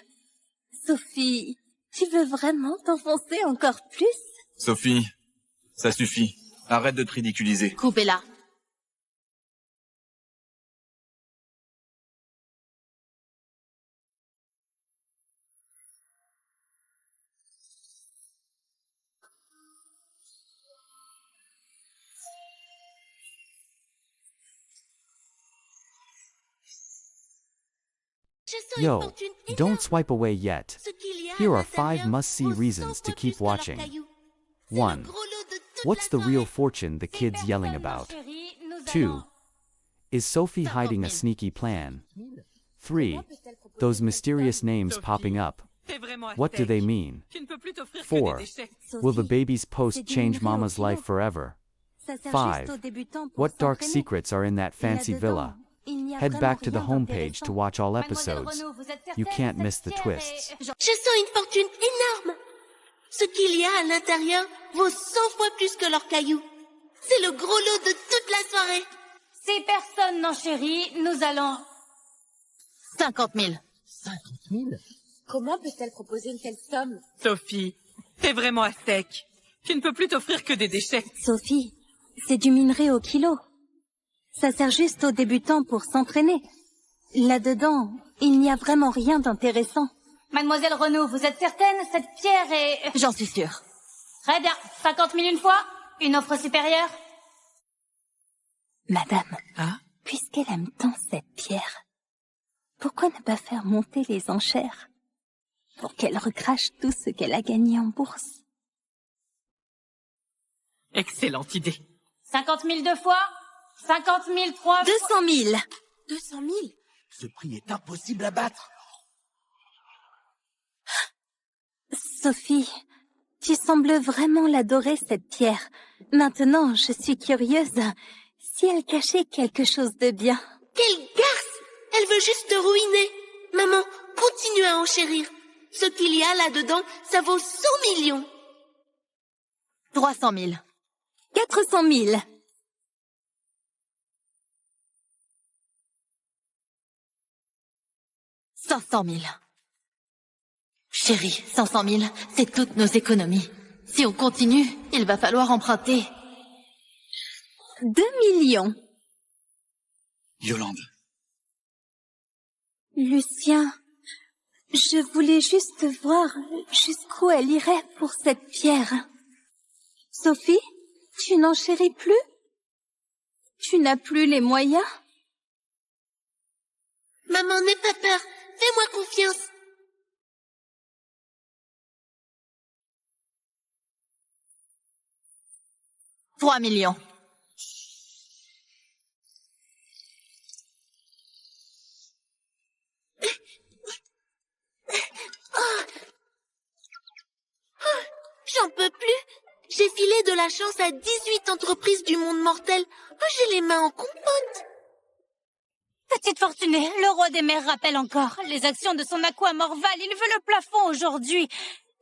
Sophie, tu veux vraiment t'enfoncer encore plus? Sophie, ça suffit. Arrête de te ridiculiser. Coupez-la. Yo, don't swipe away yet. Here are 5 must-see reasons to keep watching. 1. What's the real fortune the kid's yelling about? 2. Is Sophie hiding a sneaky plan? 3. Those mysterious names popping up. What do they mean? 4. Will the baby's post change Mama's life forever? 5. What dark secrets are in that fancy villa? Head back to the homepage to watch all episodes. You can't miss the twists. Je sens une fortune énorme. Ce qu'il y a à l'intérieur vaut 100 fois plus que leurs cailloux. C'est le gros lot de toute la soirée. Si personne n'en chérit, nous allons... 50 000. 50 000? Comment peut-elle proposer une telle somme? Sophie, t'es vraiment à sec. Tu ne peux plus t'offrir que des déchets. Sophie, c'est du minerai au kilo. Ça sert juste aux débutants pour s'entraîner. Là-dedans, il n'y a vraiment rien d'intéressant. Mademoiselle Renaud, vous êtes certaine? Cette pierre est... J'en suis sûre. Très bien. 50 000 une fois? Une offre supérieure? Madame, puisqu'elle aime tant cette pierre, pourquoi ne pas faire monter les enchères pour qu'elle recrache tout ce qu'elle a gagné en bourse? Excellente idée. 50 000 deux fois? 50 000 trois fois? 200 000. 200 000? Ce prix est impossible à battre. Sophie, tu sembles vraiment l'adorer, cette pierre. Maintenant, je suis curieuse. Si elle cachait quelque chose de bien. Quelle garce! Elle veut juste te ruiner. Maman, continue à enchérir. Ce qu'il y a là-dedans, ça vaut 100 millions. 300 000. 400 000. 500 000. Chérie, 500 000, c'est toutes nos économies. Si on continue, il va falloir emprunter. 2 millions. Yolande. Lucien, je voulais juste voir jusqu'où elle irait pour cette pierre. Sophie, tu n'en chéris plus? Tu n'as plus les moyens? Maman, n'aie pas peur. Fais-moi confiance. « 3 millions. » J'en peux plus. J'ai filé de la chance à 18 entreprises du monde mortel. J'ai les mains en compote. Petite fortunée, le roi des mers rappelle encore. Les actions de son aqua morval, il veut le plafond aujourd'hui.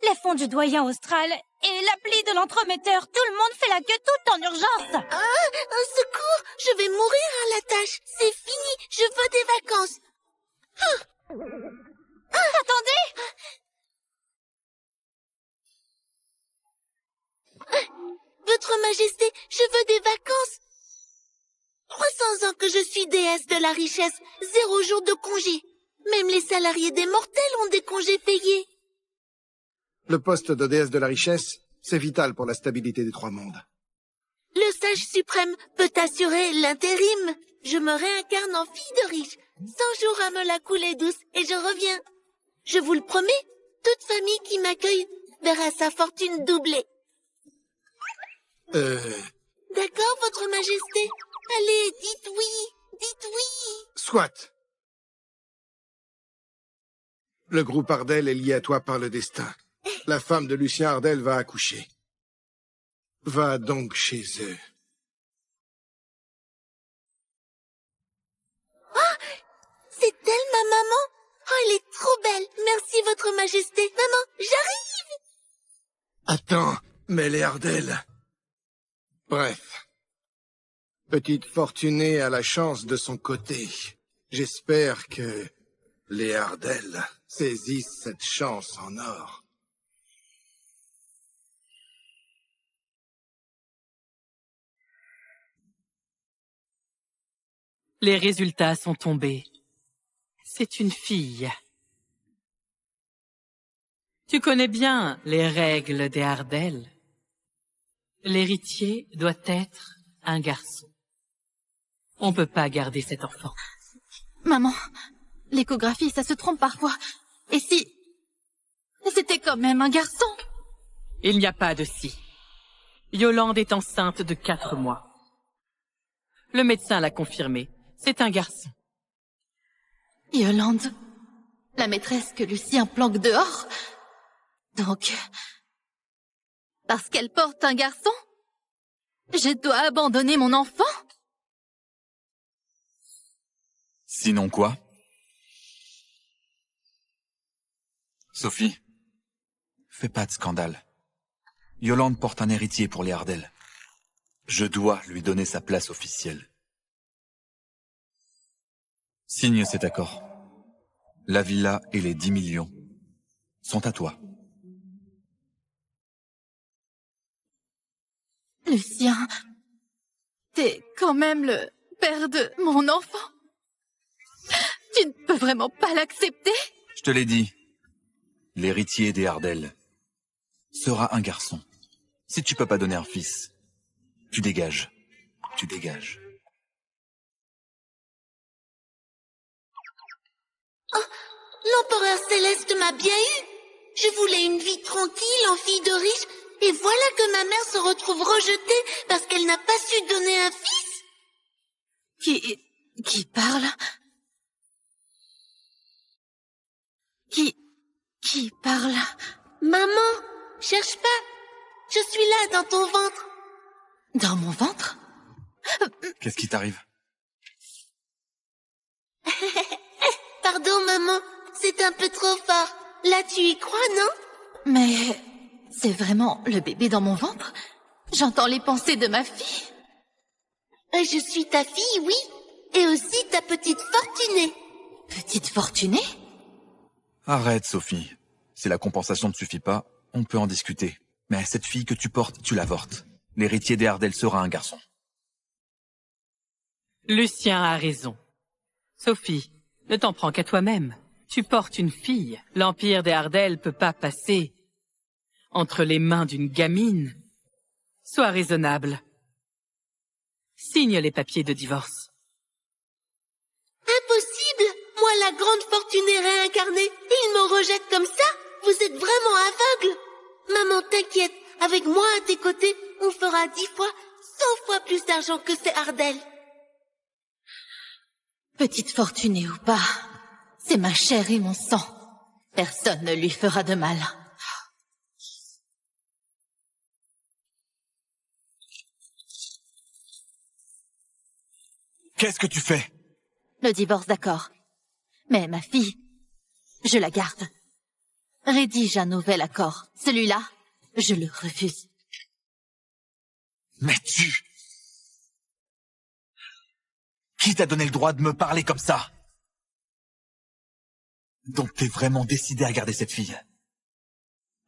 Les fonds du doyen austral et l'appli de l'entremetteur. Tout le monde fait la queue tout en urgence. Un secours! Je vais mourir à la tâche. C'est fini. Je veux des vacances. Attendez! Votre Majesté, je veux des vacances. 300 ans que je suis déesse de la richesse, 0 jour de congé. Même les salariés des mortels ont des congés payés. Le poste de déesse de la richesse, c'est vital pour la stabilité des 3 mondes. Le sage suprême peut assurer l'intérim. Je me réincarne en fille de riche. 100 jours à me la couler douce et je reviens. Je vous le promets, toute famille qui m'accueille verra sa fortune doublée. D'accord, votre Majesté. Allez, dites oui, dites oui. Soit. Le groupe Ardel est lié à toi par le destin. La femme de Lucien Ardel va accoucher. Va donc chez eux. Oh, c'est elle, ma maman? Oh, elle est trop belle. Merci, votre Majesté. Maman, j'arrive. Attends, mais les Ardell... Bref. Petite Fortunée a la chance de son côté. J'espère que les Ardell saisissent cette chance en or. Les résultats sont tombés. C'est une fille. Tu connais bien les règles des Ardell. L'héritier doit être un garçon. On peut pas garder cet enfant. Maman, l'échographie, ça se trompe parfois. Et si... c'était quand même un garçon? Il n'y a pas de si. Yolande est enceinte de 4 mois. Le médecin l'a confirmé. C'est un garçon. Yolande, la maîtresse que Lucien planque dehors? Donc... parce qu'elle porte un garçon? Je dois abandonner mon enfant? Sinon quoi? Sophie, fais pas de scandale. Yolande porte un héritier pour les Ardell. Je dois lui donner sa place officielle. Signe cet accord. La villa et les 10 millions sont à toi. Lucien, t'es quand même le père de mon enfant. Tu ne peux vraiment pas l'accepter? Je te l'ai dit. L'héritier des Ardell sera un garçon. Si tu peux pas donner un fils, tu dégages. Tu dégages. Oh, l'empereur céleste m'a bien eu. Je voulais une vie tranquille en fille de riche, et voilà que ma mère se retrouve rejetée parce qu'elle n'a pas su donner un fils. Qui parle? Qui parle? Maman, cherche pas. Je suis là, dans ton ventre. Dans mon ventre? Qu'est-ce qui t'arrive? Pardon, maman, c'est un peu trop fort. Là, tu y crois, non? Mais c'est vraiment le bébé dans mon ventre? J'entends les pensées de ma fille. Je suis ta fille, oui. Et aussi ta petite Fortunée. Petite Fortunée? Arrête, Sophie. Si la compensation ne suffit pas, on peut en discuter. Mais cette fille que tu portes, tu l'avortes. L'héritier des Ardell sera un garçon. Lucien a raison. Sophie, ne t'en prends qu'à toi-même. Tu portes une fille. L'empire des Ardell peut pas passer entre les mains d'une gamine. Sois raisonnable. Signe les papiers de divorce. Impossible! Moi, la grande Fortunée réincarnée, il me rejette comme ça? Vous êtes vraiment aveugle? Maman, t'inquiète, avec moi à tes côtés, on fera 10 fois, 100 fois plus d'argent que ces Ardell. Petite Fortunée ou pas, c'est ma chair et mon sang. Personne ne lui fera de mal. Qu'est-ce que tu fais? Le divorce, d'accord. Mais ma fille, je la garde. Rédige un nouvel accord. Celui-là, je le refuse. Mais tu... Qui t'a donné le droit de me parler comme ça? Donc t'es vraiment décidé à garder cette fille?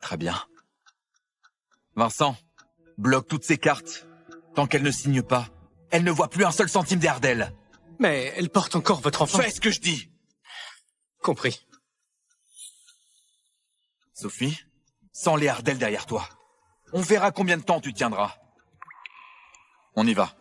Très bien. Vincent, bloque toutes ces cartes. Tant qu'elle ne signe pas, elle ne voit plus un seul centime des Ardell. Mais elle porte encore votre enfant. Fais ce que je dis. Compris. Sophie, sans les Ardell derrière toi, on verra combien de temps tu tiendras. On y va.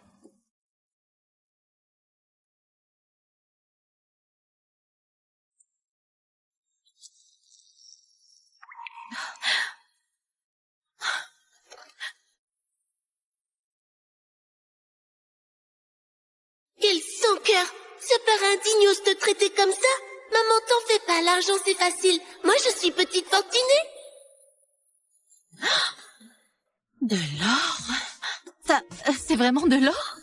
Quel sans-cœur! Ce père indigne ose te traiter comme ça? Maman, t'en fais pas, l'argent c'est facile. Moi, je suis petite Fortunée. De l'or? Ça, c'est vraiment de l'or?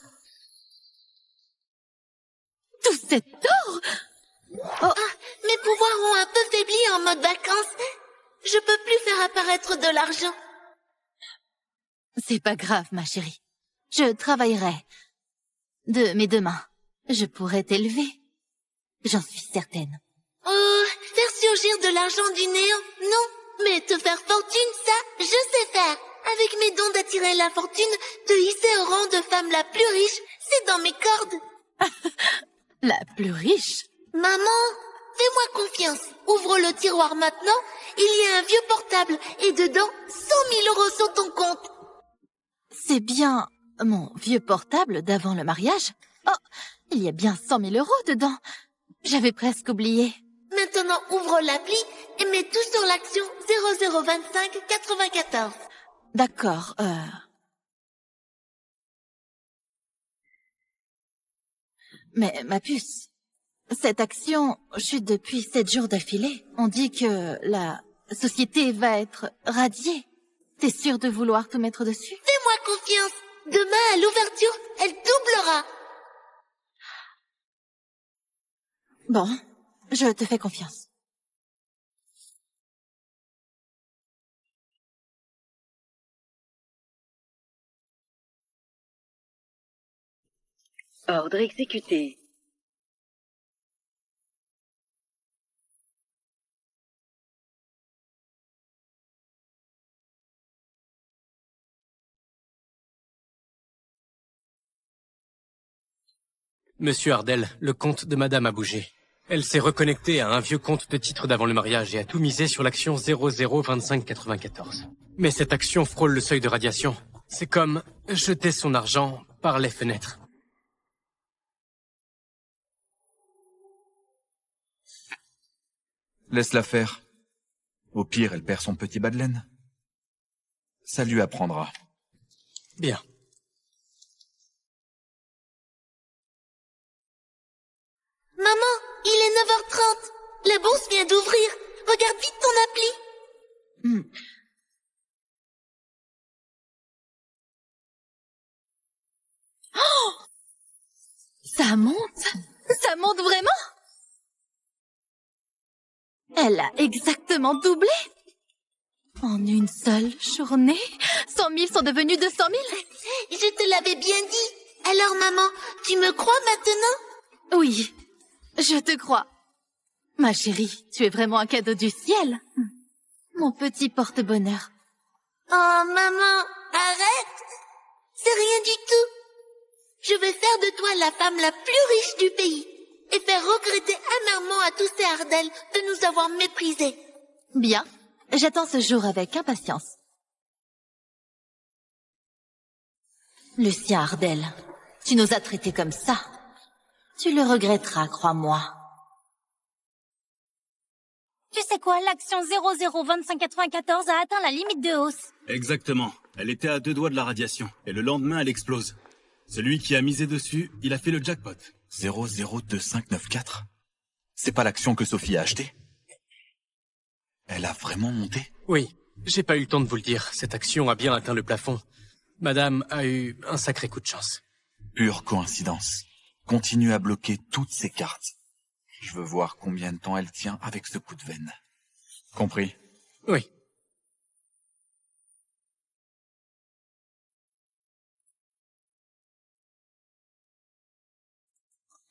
Tout cet or? Oh. Mes pouvoirs ont un peu faibli en mode vacances. Je peux plus faire apparaître de l'argent. C'est pas grave, ma chérie. Je travaillerai. De mes 2 mains. Je pourrais t'élever. J'en suis certaine. Oh, faire surgir de l'argent du néant, non. Mais te faire fortune, ça, je sais faire. Avec mes dons d'attirer la fortune, te hisser au rang de femme la plus riche, c'est dans mes cordes. La plus riche? Maman, fais-moi confiance. Ouvre le tiroir maintenant. Il y a un vieux portable et dedans, 100 000 € sur ton compte. C'est bien mon vieux portable d'avant le mariage? Oh, il y a bien 100 000 € dedans. J'avais presque oublié. Maintenant, ouvre l'appli et mets tout sur l'action 0025 94. D'accord, Mais, ma puce, cette action chute depuis 7 jours d'affilée. On dit que la société va être radiée. T'es sûre de vouloir tout mettre dessus? Fais-moi confiance. Demain, à l'ouverture, elle doublera. Bon, je te fais confiance. Ordre exécuté. Monsieur Ardel, le compte de Madame a bougé. Elle s'est reconnectée à un vieux compte de titre d'avant le mariage et a tout misé sur l'action 002594. Mais cette action frôle le seuil de radiation. C'est comme jeter son argent par les fenêtres. Laisse-la faire. Au pire, elle perd son petit bas de laine. Ça lui apprendra. Bien. Maman, il est 9h30. La bourse vient d'ouvrir. Regarde vite ton appli. Oh! Ça monte? Ça monte vraiment? Elle a exactement doublé. En une seule journée, 100 000 sont devenus 200 000. Je te l'avais bien dit. Alors maman, tu me crois maintenant? Oui, je te crois. Ma chérie, tu es vraiment un cadeau du ciel. Mon petit porte-bonheur. Oh maman, arrête. C'est rien du tout. Je vais faire de toi la femme la plus riche du pays et faire regretter amèrement à tous ces Ardel de nous avoir méprisés. Bien, j'attends ce jour avec impatience. Lucien Ardel, tu nous as traités comme ça. Tu le regretteras, crois-moi. Tu sais quoi, l'action 002594 a atteint la limite de hausse. Exactement. Elle était à 2 doigts de la radiation. Et le lendemain, elle explose. Celui qui a misé dessus, il a fait le jackpot. 002594 ? C'est pas l'action que Sophie a achetée? Elle a vraiment monté? Oui, j'ai pas eu le temps de vous le dire. Cette action a bien atteint le plafond. Madame a eu un sacré coup de chance. Pure coïncidence. Continue à bloquer toutes ces cartes. Je veux voir combien de temps elle tient avec ce coup de veine. Compris? Oui.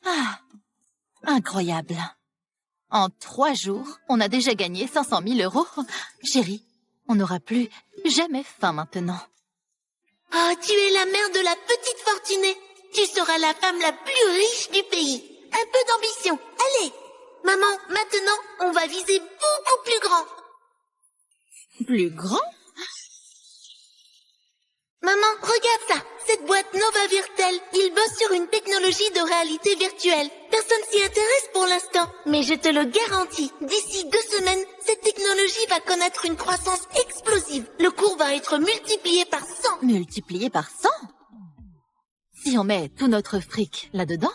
Ah, incroyable. En 3 jours, on a déjà gagné 500 000 €. Chérie, on n'aura plus jamais faim maintenant. Oh, tu es la mère de la petite fortunée. Tu seras la femme la plus riche du pays. Un peu d'ambition. Allez. Maman, maintenant, on va viser beaucoup plus grand. Plus grand? Maman, regarde ça. Cette boîte Nova Virtel, ils bossent sur une technologie de réalité virtuelle. Personne s'y intéresse pour l'instant, mais je te le garantis. D'ici 2 semaines, cette technologie va connaître une croissance explosive. Le cours va être multiplié par 100. Multiplié par 100? Si on met tout notre fric là-dedans,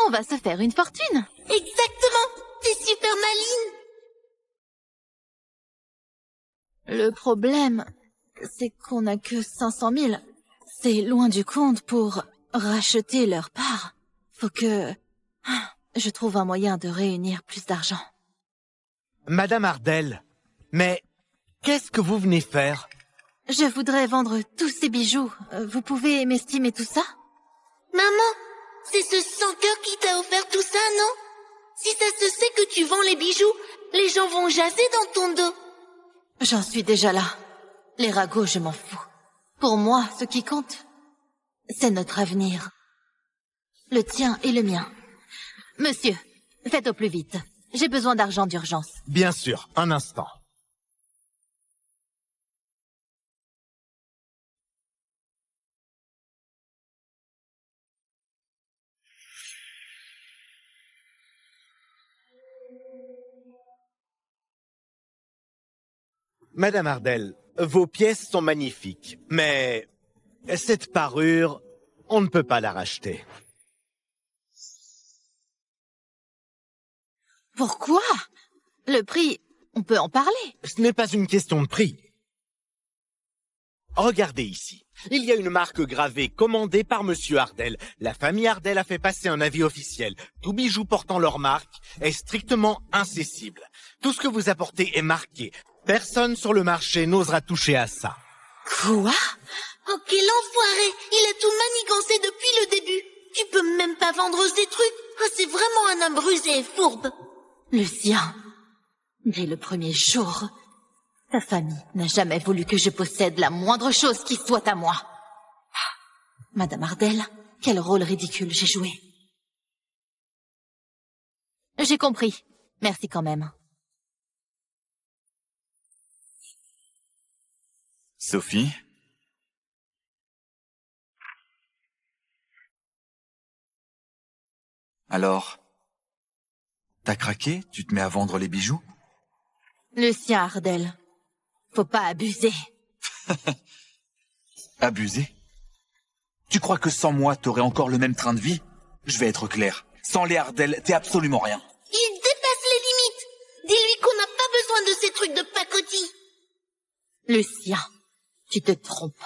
on va se faire une fortune. Exactement. T'es super maligne. Le problème, c'est qu'on n'a que 500 000. C'est loin du compte pour racheter leur part. Faut que je trouve un moyen de réunir plus d'argent. Madame Ardel, mais qu'est-ce que vous venez faire? Je voudrais vendre tous ces bijoux. Vous pouvez m'estimer tout ça? Maman, c'est ce sans-cœur qui t'a offert tout ça, non? Si ça se sait que tu vends les bijoux, les gens vont jaser dans ton dos. J'en suis déjà là. Les ragots, je m'en fous. Pour moi, ce qui compte, c'est notre avenir. Le tien et le mien. Monsieur, faites au plus vite. J'ai besoin d'argent d'urgence. Bien sûr, un instant. Madame Ardel, vos pièces sont magnifiques, mais cette parure, on ne peut pas la racheter. Pourquoi? Le prix, on peut en parler. Ce n'est pas une question de prix. Regardez ici. Il y a une marque gravée commandée par Monsieur Ardel. La famille Ardel a fait passer un avis officiel. Tout bijou portant leur marque est strictement incessible. Tout ce que vous apportez est marqué. Personne sur le marché n'osera toucher à ça. Quoi? Oh, quel enfoiré! Il a tout manigancé depuis le début. Tu peux même pas vendre ces trucs. Oh, c'est vraiment un homme rusé et fourbe. Lucien, dès le premier jour, ta famille n'a jamais voulu que je possède la moindre chose qui soit à moi. Madame Ardel, quel rôle ridicule j'ai joué. J'ai compris. Merci quand même. Sophie? Alors, t'as craqué? Tu te mets à vendre les bijoux? Lucien Ardel, faut pas abuser. Abuser? Tu crois que sans moi, t'aurais encore le même train de vie? Je vais être clair. Sans les Ardel, t'es absolument rien. Il dépasse les limites. Dis-lui qu'on n'a pas besoin de ces trucs de pacotille. Lucien, tu te trompes.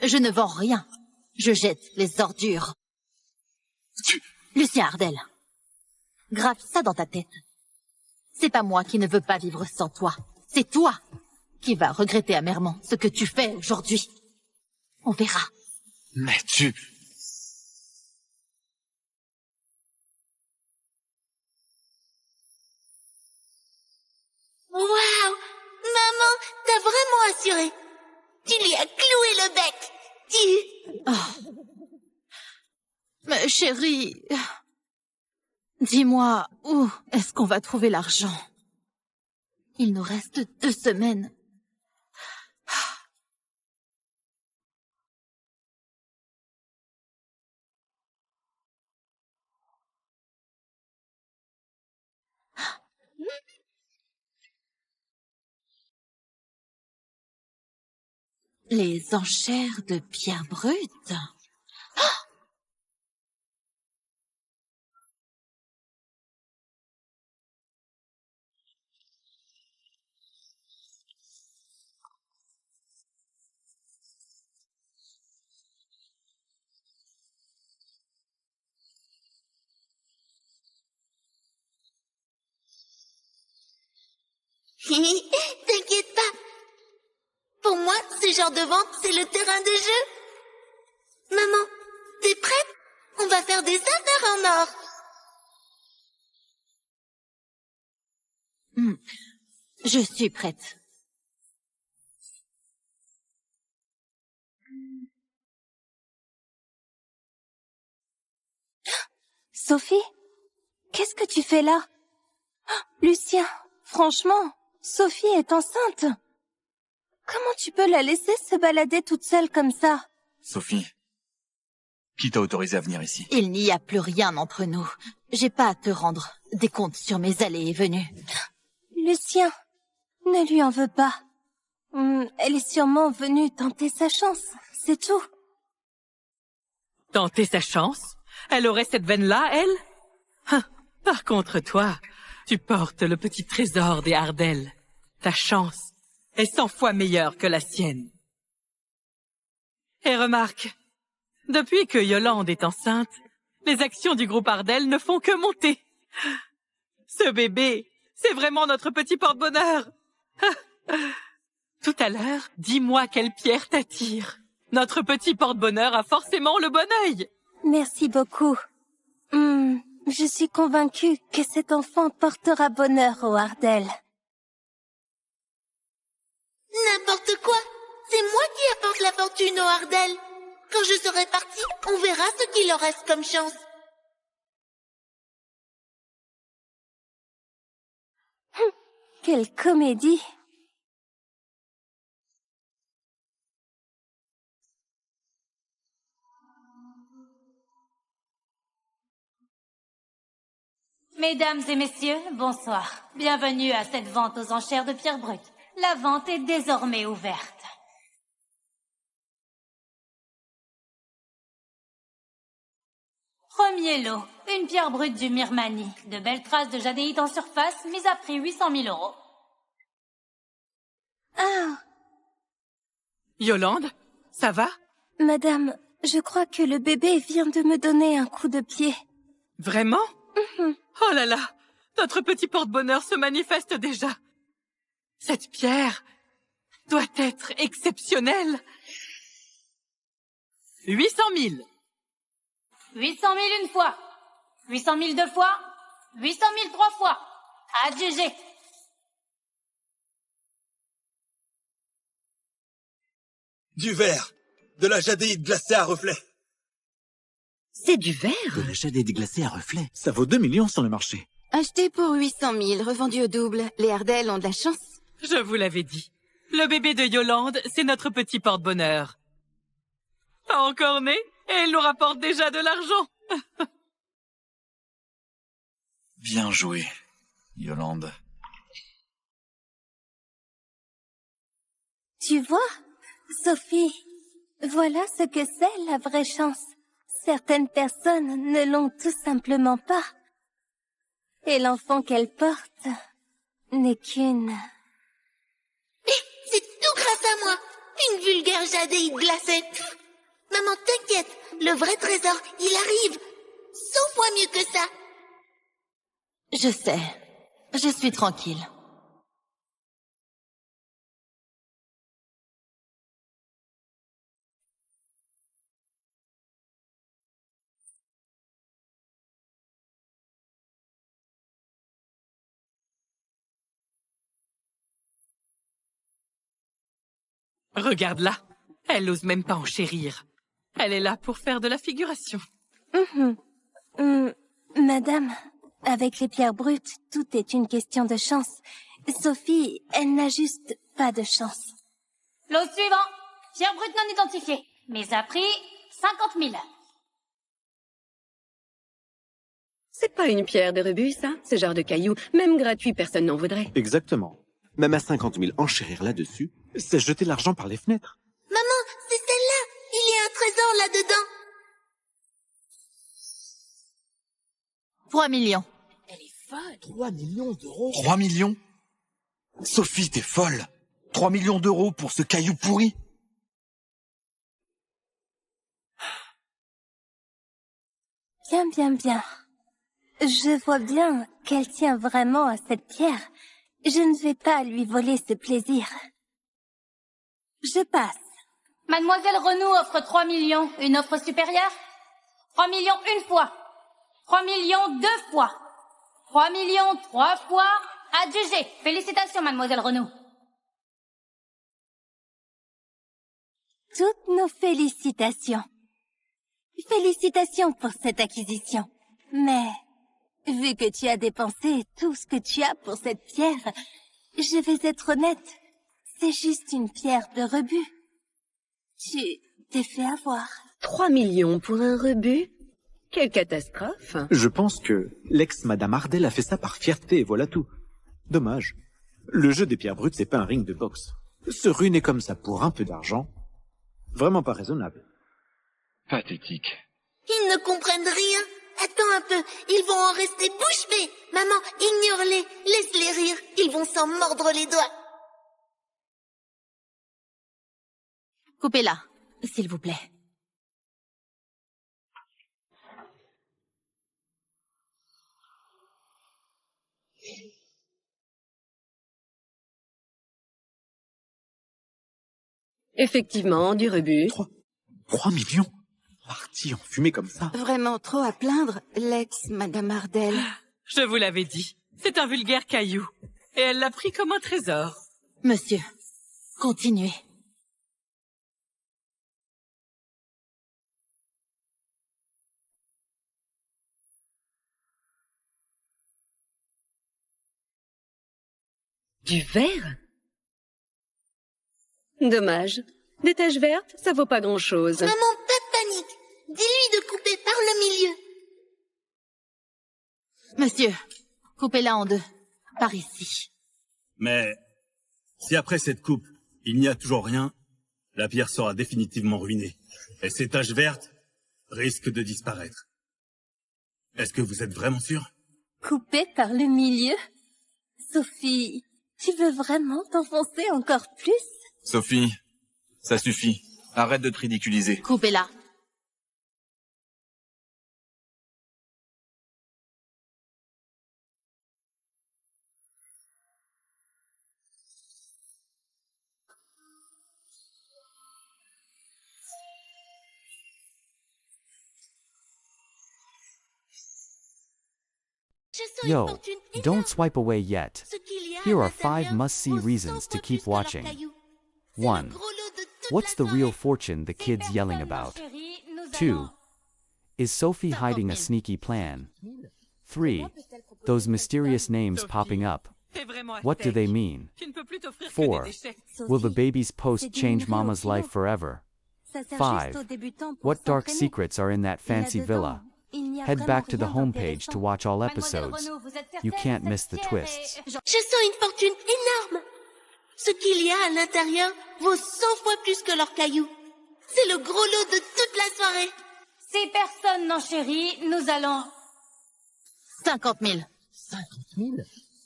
Je ne vends rien. Je jette les ordures. Lucien Ardel, grave ça dans ta tête. C'est pas moi qui ne veux pas vivre sans toi. C'est toi qui vas regretter amèrement ce que tu fais aujourd'hui. On verra. Mais tu... Waouh! Maman, t'as vraiment assuré. Tu lui as cloué le bec. Oh. Mais chérie, dis-moi, où est-ce qu'on va trouver l'argent? Il nous reste 2 semaines. Les enchères de pierres brutes. T'inquiète pas. Pour moi, ce genre de vente, c'est le terrain de jeu. Maman, t'es prête? On va faire des affaires en or. Je suis prête. Sophie, qu'est-ce que tu fais là? Lucien, franchement, Sophie est enceinte. Comment tu peux la laisser se balader toute seule comme ça? Sophie, qui t'a autorisé à venir ici? Il n'y a plus rien entre nous. J'ai pas à te rendre des comptes sur mes allées et venues. Lucien, ne lui en veux pas. Elle est sûrement venue tenter sa chance, c'est tout. Tenter sa chance? Elle aurait cette veine-là, elle? Par contre, toi, tu portes le petit trésor des Ardel. Ta chance est 100 fois meilleure que la sienne. Et remarque, depuis que Yolande est enceinte, les actions du groupe Ardel ne font que monter. Ce bébé, c'est vraiment notre petit porte-bonheur. Tout à l'heure, dis-moi quelle pierre t'attire. Notre petit porte-bonheur a forcément le bon œil. Merci beaucoup. Je suis convaincue que cet enfant portera bonheur au Ardell. N'importe quoi. C'est moi qui apporte la fortune au Ardell. Quand je serai partie, on verra ce qu'il leur reste comme chance. Quelle comédie! Mesdames et messieurs, bonsoir. Bienvenue à cette vente aux enchères de pierres brutes. La vente est désormais ouverte. Premier lot, une pierre brute du Myrmani. De belles traces de jadéite en surface, mise à prix 800 000 €. Ah! Yolande, ça va? Madame, je crois que le bébé vient de me donner un coup de pied. Vraiment? Oh là là, notre petit porte-bonheur se manifeste déjà. Cette pierre doit être exceptionnelle. 800 000. 800 000 une fois. 800 000 deux fois. 800 000 trois fois. Adjugé. Du verre. De la jadéite glacée à reflets. C'est du verre? De la jadéite glacée à reflets. Ça vaut 2 millions sur le marché. Acheté pour 800 000, revendu au double. Les Ardell ont de la chance. Je vous l'avais dit. Le bébé de Yolande, c'est notre petit porte-bonheur. Pas encore né, et il nous rapporte déjà de l'argent. Bien joué, Yolande. Tu vois, Sophie, voilà ce que c'est la vraie chance. Certaines personnes ne l'ont tout simplement pas. Et l'enfant qu'elle porte n'est qu'une... Mais c'est tout grâce à moi. Une vulgaire jadéite glacée. Maman, t'inquiète, le vrai trésor, il arrive. 100 fois mieux que ça. Je sais. Je suis tranquille. Regarde-la. Elle ose même pas enchérir. Elle est là pour faire de la figuration. Madame, avec les pierres brutes, tout est une question de chance. Sophie, elle n'a juste pas de chance. Lot suivant. Pierre brute non identifiée. Mise à prix 50 000. C'est pas une pierre de rebut, ça? Ce genre de caillou, même gratuit, personne n'en voudrait. Exactement. Même à 50 000, enchérir là-dessus, c'est jeter l'argent par les fenêtres. Maman, c'est celle-là. Il y a un trésor là-dedans. 3 millions. Elle est folle. 3 millions d'euros. 3 millions? Sophie, t'es folle. 3 millions d'euros pour ce caillou pourri? Bien, bien, bien. Je vois bien qu'elle tient vraiment à cette pierre. Je ne vais pas lui voler ce plaisir. Je passe. Mademoiselle Renaud offre 3 millions. Une offre supérieure? 3 millions une fois. 3 millions deux fois. 3 millions trois fois. Adjugé. Félicitations, mademoiselle Renaud. Toutes nos félicitations. Félicitations pour cette acquisition. Mais, vu que tu as dépensé tout ce que tu as pour cette pierre, je vais être honnête. C'est juste une pierre de rebut. Tu t'es fait avoir. 3 millions pour un rebut? Quelle catastrophe. Je pense que l'ex-madame Ardell a fait ça par fierté et voilà tout. Dommage. Le jeu des pierres brutes, c'est pas un ring de boxe. Se ruiner comme ça pour un peu d'argent, vraiment pas raisonnable. Pathétique. Ils ne comprennent rien. Attends un peu, ils vont en rester bouche bée. Maman, ignore-les, laisse-les rire. Ils vont s'en mordre les doigts. Coupez-la, s'il vous plaît. Effectivement, du rebut. 3 millions? Parti en fumée comme ça. Vraiment trop à plaindre, Madame Ardel. Je vous l'avais dit, c'est un vulgaire caillou. Et elle l'a pris comme un trésor. Monsieur, continuez. Du verre? Dommage. Des taches vertes, ça vaut pas grand-chose. Maman, pas de panique. Dis-lui de couper par le milieu. Monsieur, coupez-la en deux. Par ici. Mais si après cette coupe, il n'y a toujours rien, la pierre sera définitivement ruinée. Et ces taches vertes risquent de disparaître. Est-ce que vous êtes vraiment sûr? Coupé par le milieu? Sophie, tu veux vraiment t'enfoncer encore plus? Sophie, ça suffit. Arrête de te ridiculiser. Coupez-la. Yo, don't swipe away yet. Here are 5 must-see reasons to keep watching. 1. What's the real fortune the kid's yelling about? 2. Is Sophie hiding a sneaky plan? 3. Those mysterious names popping up. What do they mean? 4. Will the baby's post change Mama's life forever? 5. What dark secrets are in that fancy villa? Head back to the homepage to watch all episodes. You can't miss the twists. Je sens une fortune énorme. Ce qu'il y a à l'intérieur vaut 100 fois plus que leurs cailloux. C'est le gros lot de toute la soirée. Si personne n'en chérit, nous allons... 50 000. 50 000?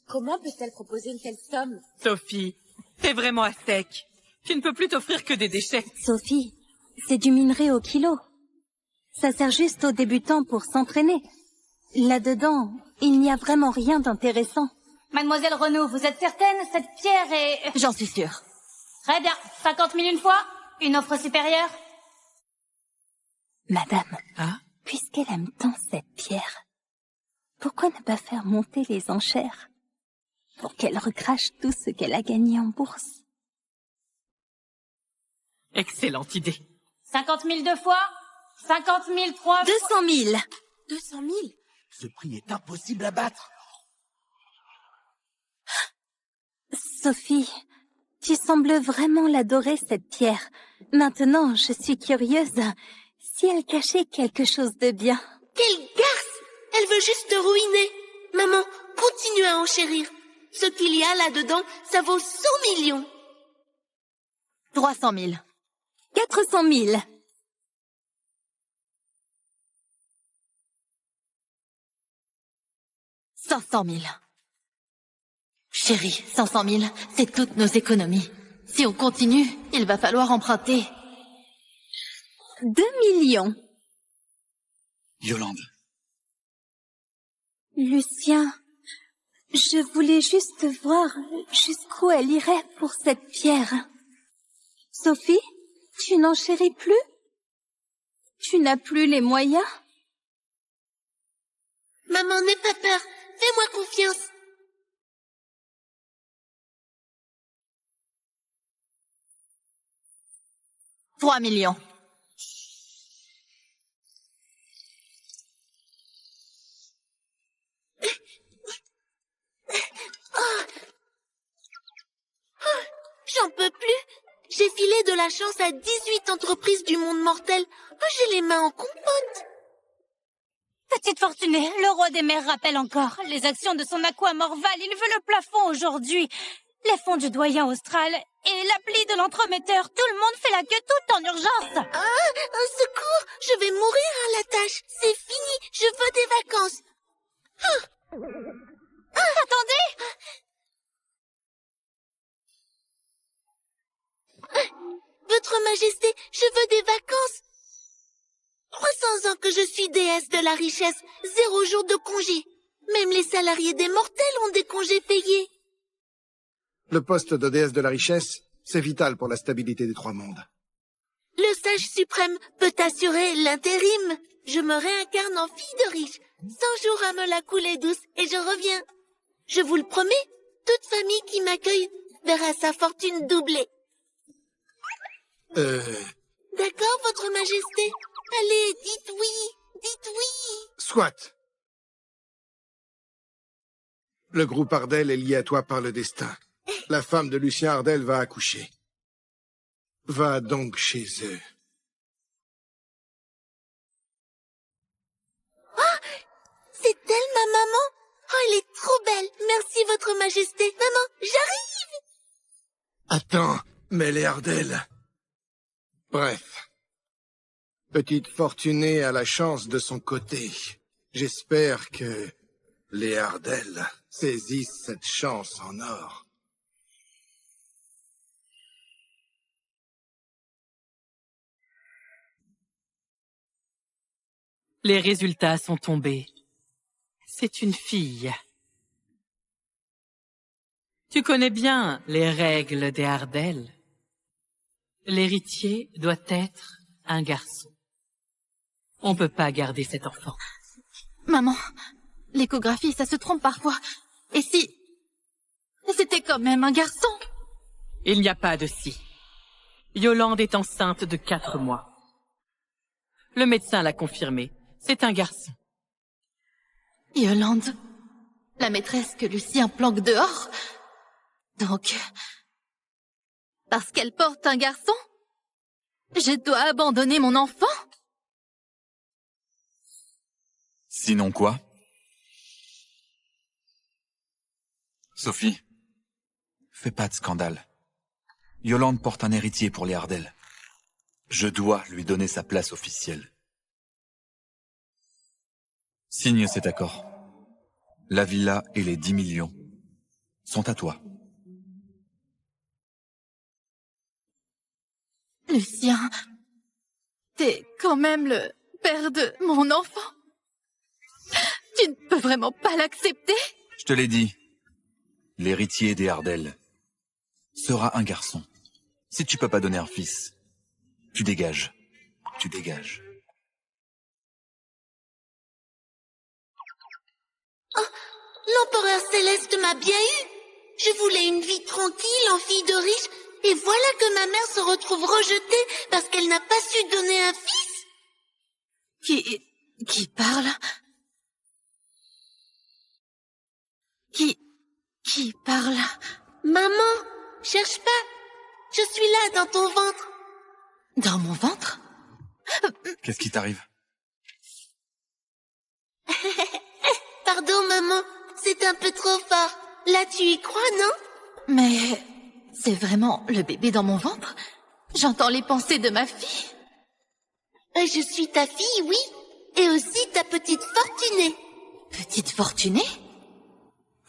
Comment peut-elle proposer une telle somme? Sophie, t'es vraiment à sec. Tu ne peux plus t'offrir que des déchets. Sophie, c'est du minerai au kilo. Ça sert juste aux débutants pour s'entraîner. Là-dedans, il n'y a vraiment rien d'intéressant. Mademoiselle Renaud, vous êtes certaine? Cette pierre est... J'en suis sûre. Très bien. 50 000 une fois? Une offre supérieure? Madame, puisqu'elle aime tant cette pierre, pourquoi ne pas faire monter les enchères pour qu'elle recrache tout ce qu'elle a gagné en bourse? Excellente idée. 50 000 deux fois? 50 000 trois fois? 200 000. 200 000? Ce prix est impossible à battre. Sophie, tu sembles vraiment l'adorer, cette pierre. Maintenant, je suis curieuse. Si elle cachait quelque chose de bien. Quelle garce! Elle veut juste te ruiner. Maman, continue à enchérir. Ce qu'il y a là-dedans, ça vaut 100 millions. 300 000. 400 000. 500 000. Chérie, 500 000, c'est toutes nos économies. Si on continue, il va falloir emprunter. 2 millions. Yolande. Lucien, je voulais juste voir jusqu'où elle irait pour cette pierre. Sophie, tu n'en chéris plus? Tu n'as plus les moyens? Maman, n'aie pas peur. Fais-moi confiance. « 3 millions. J'en peux plus. J'ai filé de la chance à 18 entreprises du monde mortel. J'ai les mains en compote. Petite fortunée, le roi des mers rappelle encore. Les actions de son aqua morval, il veut le plafond aujourd'hui. Les fonds du doyen austral et l'appli de l'entremetteur. Tout le monde fait la queue tout en urgence. Un secours. Je vais mourir à la tâche. C'est fini. Je veux des vacances. Attendez. Votre Majesté, je veux des vacances. 300 ans que je suis déesse de la richesse, 0 jour de congé. Même les salariés des mortels ont des congés payés. Le poste de déesse de la richesse C'est vital pour la stabilité des trois mondes. Le sage suprême peut assurer l'intérim. Je me réincarne en fille de riche. 100 jours à me la couler douce et je reviens. Je vous le promets, toute famille qui m'accueille verra sa fortune doublée. D'accord, votre majesté? Allez, dites oui, dites oui. Soit. Le groupe Ardel est lié à toi par le destin. La femme de Lucien Ardel va accoucher. Va donc chez eux. Oh, c'est elle, ma maman? Oh, elle est trop belle. Merci, votre majesté. Maman, j'arrive. Attends, mais les Ardel... Bref. Petite Fortunée a la chance de son côté. J'espère que les Ardel saisissent cette chance en or. Les résultats sont tombés. C'est une fille. Tu connais bien les règles des Ardel. L'héritier doit être un garçon. On peut pas garder cet enfant. Maman, l'échographie, ça se trompe parfois. Et si... c'était quand même un garçon? Il n'y a pas de si. Yolande est enceinte de 4 mois. Le médecin l'a confirmé. C'est un garçon. Yolande, la maîtresse que Lucien planque dehors? Donc... parce qu'elle porte un garçon? Je dois abandonner mon enfant? Sinon quoi? Sophie, fais pas de scandale. Yolande porte un héritier pour les Ardel. Je dois lui donner sa place officielle. Signe cet accord. La villa et les 10 millions sont à toi. Lucien, t'es quand même le père de mon enfant. Tu ne peux vraiment pas l'accepter? Je te l'ai dit. L'héritier des Ardel sera un garçon. Si tu peux pas donner un fils, tu dégages. Tu dégages. Oh, l'empereur céleste m'a bien eu. Je voulais une vie tranquille en fille de riche, et voilà que ma mère se retrouve rejetée parce qu'elle n'a pas su donner un fils. Qui parle? Qui parle? Maman, cherche pas. Je suis là, dans ton ventre. Dans mon ventre? Qu'est-ce qui t'arrive? Pardon, maman, c'est un peu trop fort. Là, tu y crois, non? Mais c'est vraiment le bébé dans mon ventre? J'entends les pensées de ma fille. Je suis ta fille, oui. Et aussi ta petite Fortunée. Petite Fortunée?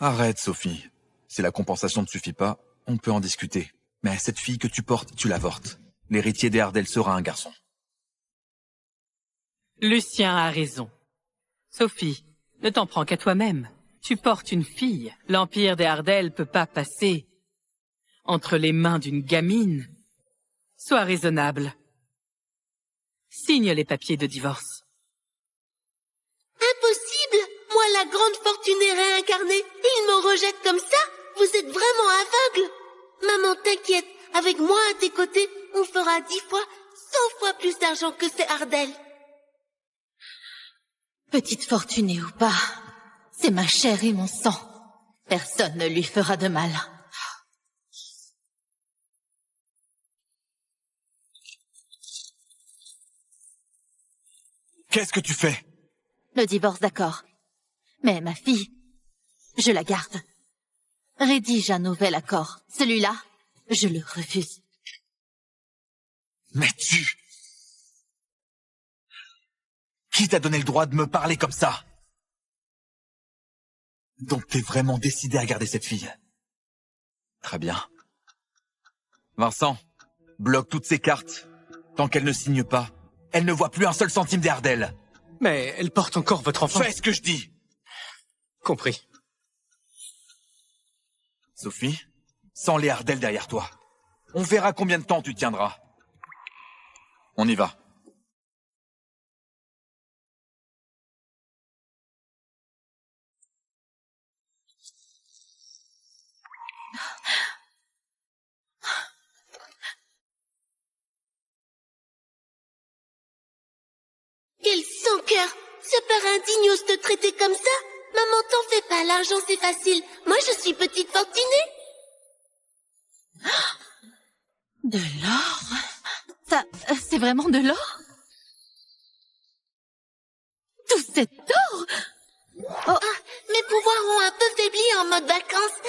Arrête, Sophie. Si la compensation ne suffit pas, on peut en discuter. Mais cette fille que tu portes, tu l'avortes. L'héritier des Ardel sera un garçon. Lucien a raison. Sophie, ne t'en prends qu'à toi-même. Tu portes une fille. L'empire des Ardel peut pas passer entre les mains d'une gamine. Sois raisonnable. Signe les papiers de divorce. Impossible! Moi, la grande Fortunée réincarnée, ils me rejettent comme ça? Vous êtes vraiment aveugle! Maman, t'inquiète, avec moi à tes côtés, on fera 10 fois, 100 fois plus d'argent que ces Ardel. Petite Fortunée ou pas, c'est ma chair et mon sang. Personne ne lui fera de mal. Qu'est-ce que tu fais? Le divorce, d'accord. Mais ma fille, je la garde. Rédige un nouvel accord. Celui-là, je le refuse. Mais tu... Qui t'a donné le droit de me parler comme ça? Donc t'es vraiment décidé à garder cette fille? Très bien. Vincent, bloque toutes ces cartes. Tant qu'elle ne signe pas, elle ne voit plus un seul centime des Ardel. Mais elle porte encore votre enfant. Fais ce que je dis. Compris. Sophie, sans les Ardel derrière toi, On verra combien de temps tu tiendras. On y va. Quel sans-cœur! Ce père indigne ose te traiter comme ça? Maman, t'en fais pas, l'argent c'est facile. Moi je suis petite fortunée. De l'or? Ça, c'est vraiment de l'or? Tout cet or? Oh, mes pouvoirs ont un peu faibli en mode vacances.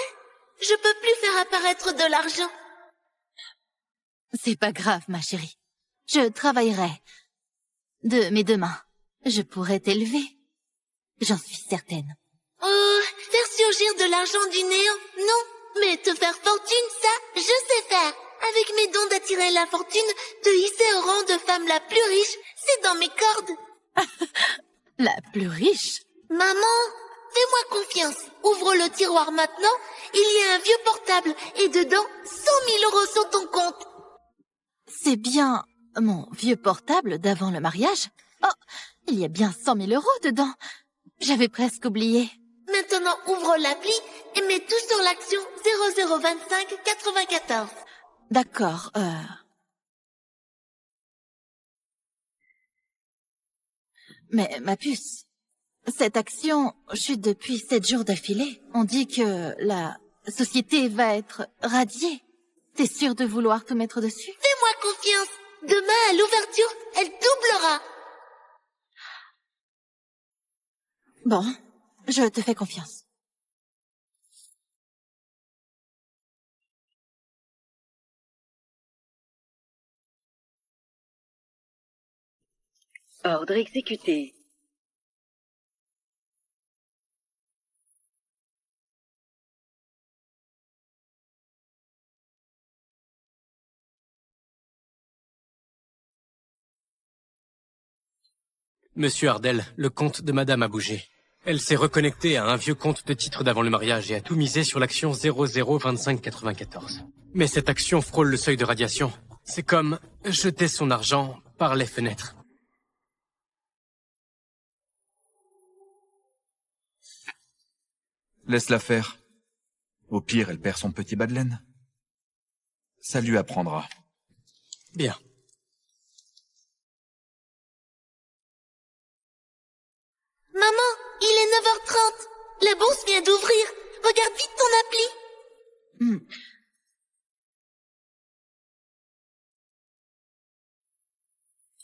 Je peux plus faire apparaître de l'argent. C'est pas grave, ma chérie. Je travaillerai. De mes deux mains. Je pourrais t'élever. J'en suis certaine. Oh, faire surgir de l'argent du néant? Non, mais te faire fortune, ça, je sais faire. Avec mes dons d'attirer la fortune, te hisser au rang de femme la plus riche, c'est dans mes cordes. La plus riche? Maman, fais-moi confiance. Ouvre le tiroir maintenant. Il y a un vieux portable et dedans, 100 000 € sur ton compte. C'est bien mon vieux portable d'avant le mariage? Oh, il y a bien 100 000 € dedans. J'avais presque oublié. Maintenant, ouvre l'appli et mets tout sur l'action 0025 94. D'accord, Mais, ma puce, cette action chute depuis 7 jours d'affilée. On dit que la société va être radiée. T'es sûre de vouloir te mettre dessus? Fais-moi confiance. Demain, à l'ouverture, elle doublera. Bon, je te fais confiance. Ordre exécuté. Monsieur Ardel, le compte de Madame a bougé. Elle s'est reconnectée à un vieux compte de titre d'avant le mariage et a tout misé sur l'action 002594. Mais cette action frôle le seuil de radiation. C'est comme jeter son argent par les fenêtres. Laisse-la faire. Au pire, elle perd son petit bas de laine. Ça lui apprendra. Bien. Maman, il est 9h30. La bourse vient d'ouvrir. Regarde vite ton appli.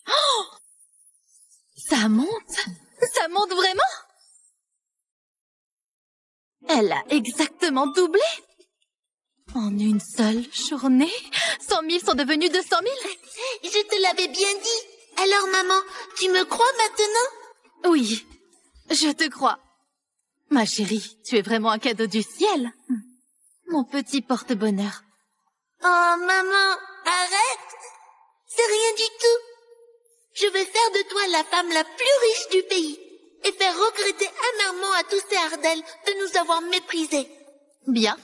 Oh! Ça monte? Ça monte vraiment? Elle a exactement doublé. En une seule journée, 100 000 sont devenus 200 000. Je te l'avais bien dit. Alors maman, tu me crois maintenant? Oui, je te crois. Ma chérie, tu es vraiment un cadeau du ciel. Mon petit porte-bonheur. Oh maman, arrête. C'est rien du tout. Je vais faire de toi la femme la plus riche du pays et faire regretter amèrement à tous ces Ardel de nous avoir méprisés. Bien,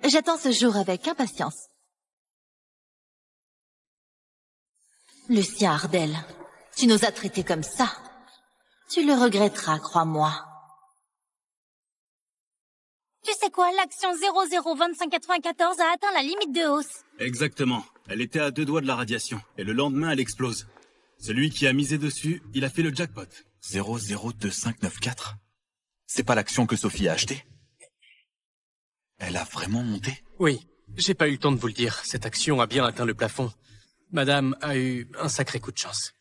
j'attends ce jour avec impatience. Lucien Ardel, tu nous as traités comme ça. Tu le regretteras, crois-moi. Tu sais quoi, l'action 002594 a atteint la limite de hausse. Exactement. Elle était à 2 doigts de la radiation. Et le lendemain, elle explose. Celui qui a misé dessus, il a fait le jackpot. 002594? C'est pas l'action que Sophie a achetée? Elle a vraiment monté? Oui, j'ai pas eu le temps de vous le dire. Cette action a bien atteint le plafond. Madame a eu un sacré coup de chance.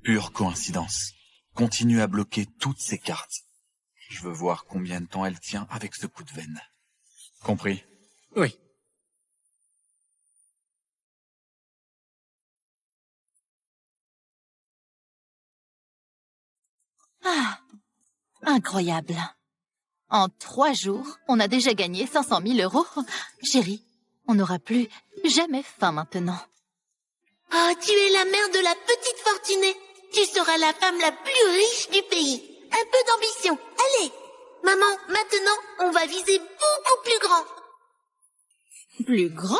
Pure coïncidence. Continue à bloquer toutes ses cartes. Je veux voir combien de temps elle tient avec ce coup de veine. Compris? Oui. Ah, incroyable. En 3 jours, on a déjà gagné 500 000 €. Chérie, on n'aura plus jamais faim maintenant. Oh, tu es la mère de la petite fortunée. Tu seras la femme la plus riche du pays. Un peu d'ambition. Allez. Maman, maintenant, on va viser beaucoup plus grand. Plus grand?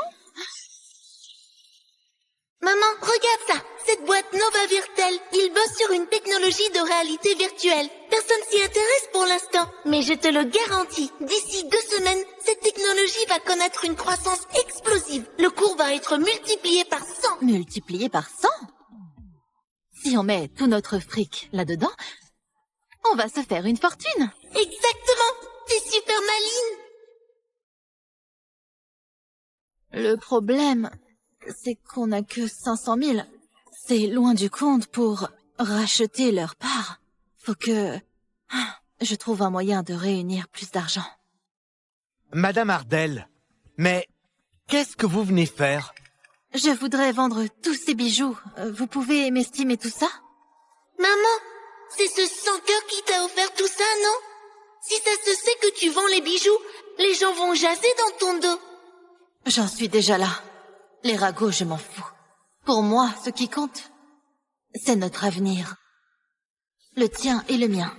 Maman, regarde ça. Cette boîte Nova Virtel, ils bossent sur une technologie de réalité virtuelle. Personne s'y intéresse pour l'instant. Mais je te le garantis, d'ici 2 semaines, cette technologie va connaître une croissance explosive. Le cours va être multiplié par 100. Multiplié par 100? Si on met tout notre fric là-dedans, on va se faire une fortune. Exactement. T'es super maline. Le problème, c'est qu'on n'a que 500 000. C'est loin du compte pour racheter leur part. Faut que je trouve un moyen de réunir plus d'argent. Madame Ardell, mais qu'est-ce que vous venez faire? Je voudrais vendre tous ces bijoux. Vous pouvez m'estimer tout ça? Maman, c'est ce sans-cœur qui t'a offert tout ça, non? Si ça se sait que tu vends les bijoux, les gens vont jaser dans ton dos. J'en suis déjà là. Les ragots, je m'en fous. Pour moi, ce qui compte, c'est notre avenir. Le tien et le mien.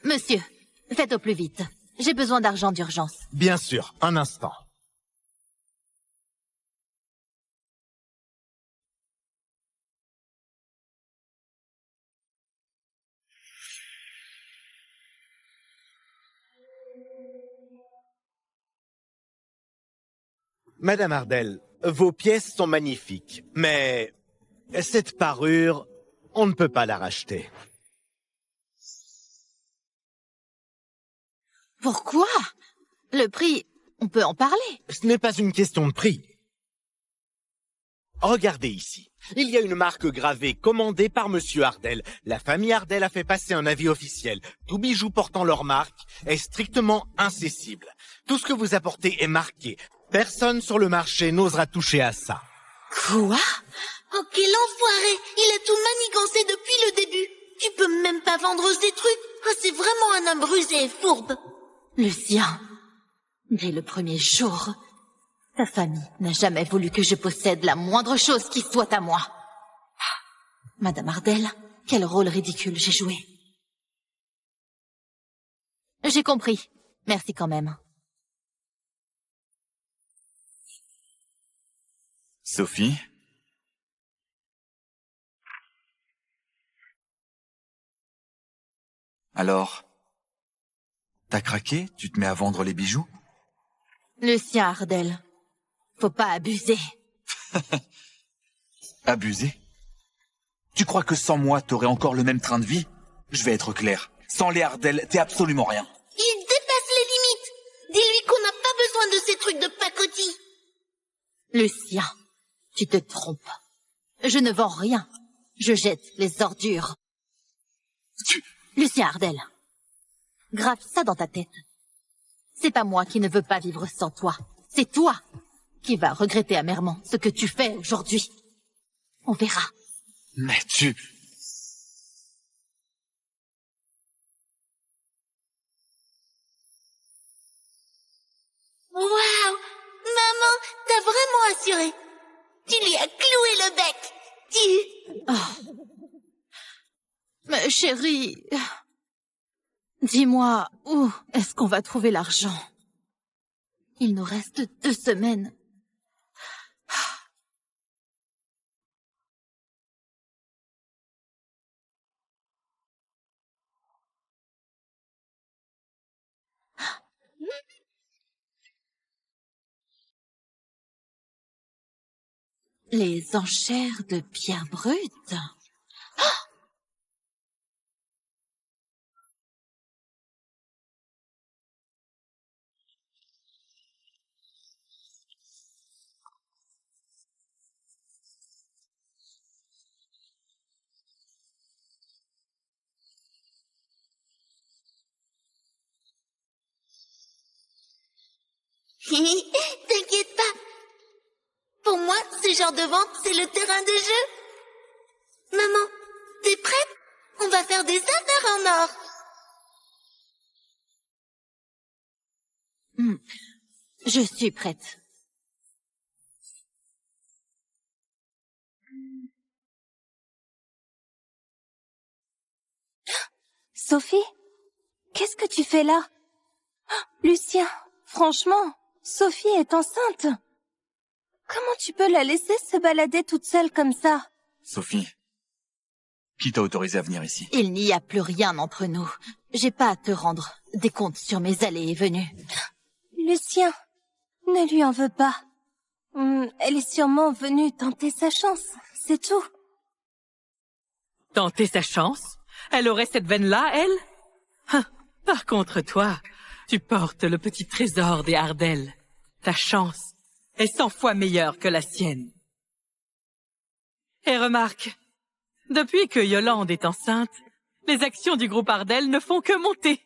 Monsieur, faites au plus vite. J'ai besoin d'argent d'urgence. Bien sûr, un instant. Madame Ardell, vos pièces sont magnifiques, mais cette parure, on ne peut pas la racheter. Pourquoi? Le prix, on peut en parler. Ce n'est pas une question de prix. Regardez ici. Il y a une marque gravée commandée par Monsieur Ardell. La famille Ardell a fait passer un avis officiel. Tout bijou portant leur marque est strictement incessible. Tout ce que vous apportez est marqué. Personne sur le marché n'osera toucher à ça. Quoi? Oh, quel enfoiré! Il a tout manigancé depuis le début. Tu peux même pas vendre ces trucs. Oh, c'est vraiment un homme rusé et fourbe. Lucien, dès le premier jour, ta famille n'a jamais voulu que je possède la moindre chose qui soit à moi. Madame Ardell, quel rôle ridicule j'ai joué. J'ai compris. Merci quand même. Sophie? Alors, t'as craqué? Tu te mets à vendre les bijoux? Lucien Ardell, faut pas abuser. Abuser? Tu crois que sans moi, t'aurais encore le même train de vie? Je vais être clair. Sans les Ardell, t'es absolument rien. Il dépasse les limites. Dis-lui qu'on n'a pas besoin de ces trucs de pacotille. Lucien, tu te trompes. Je ne vends rien. Je jette les ordures. Lucien Ardell, grave ça dans ta tête. C'est pas moi qui ne veux pas vivre sans toi. C'est toi qui vas regretter amèrement ce que tu fais aujourd'hui. On verra. Mais tu... Waouh! Maman, t'as vraiment assuré. Tu lui as cloué le bec. Oh. Mais chérie, dis-moi, où est-ce qu'on va trouver l'argent? Il nous reste 2 semaines. Les enchères de pierres brutes. T'inquiète pas. Pour moi, ce genre de vente, c'est le terrain de jeu. Maman, t'es prête? On va faire des affaires en or. Je suis prête. Sophie, qu'est-ce que tu fais là? Lucien, franchement, Sophie est enceinte. Comment tu peux la laisser se balader toute seule comme ça? Sophie, qui t'a autorisé à venir ici? Il n'y a plus rien entre nous. J'ai pas à te rendre des comptes sur mes allées et venues. Lucien, ne lui en veux pas. Elle est sûrement venue tenter sa chance, c'est tout. Tenter sa chance? Elle aurait cette veine-là, elle? Par contre, toi, tu portes le petit trésor des Ardell. Ta chance est 100 fois meilleure que la sienne. Et remarque, depuis que Yolande est enceinte, les actions du groupe Ardell ne font que monter.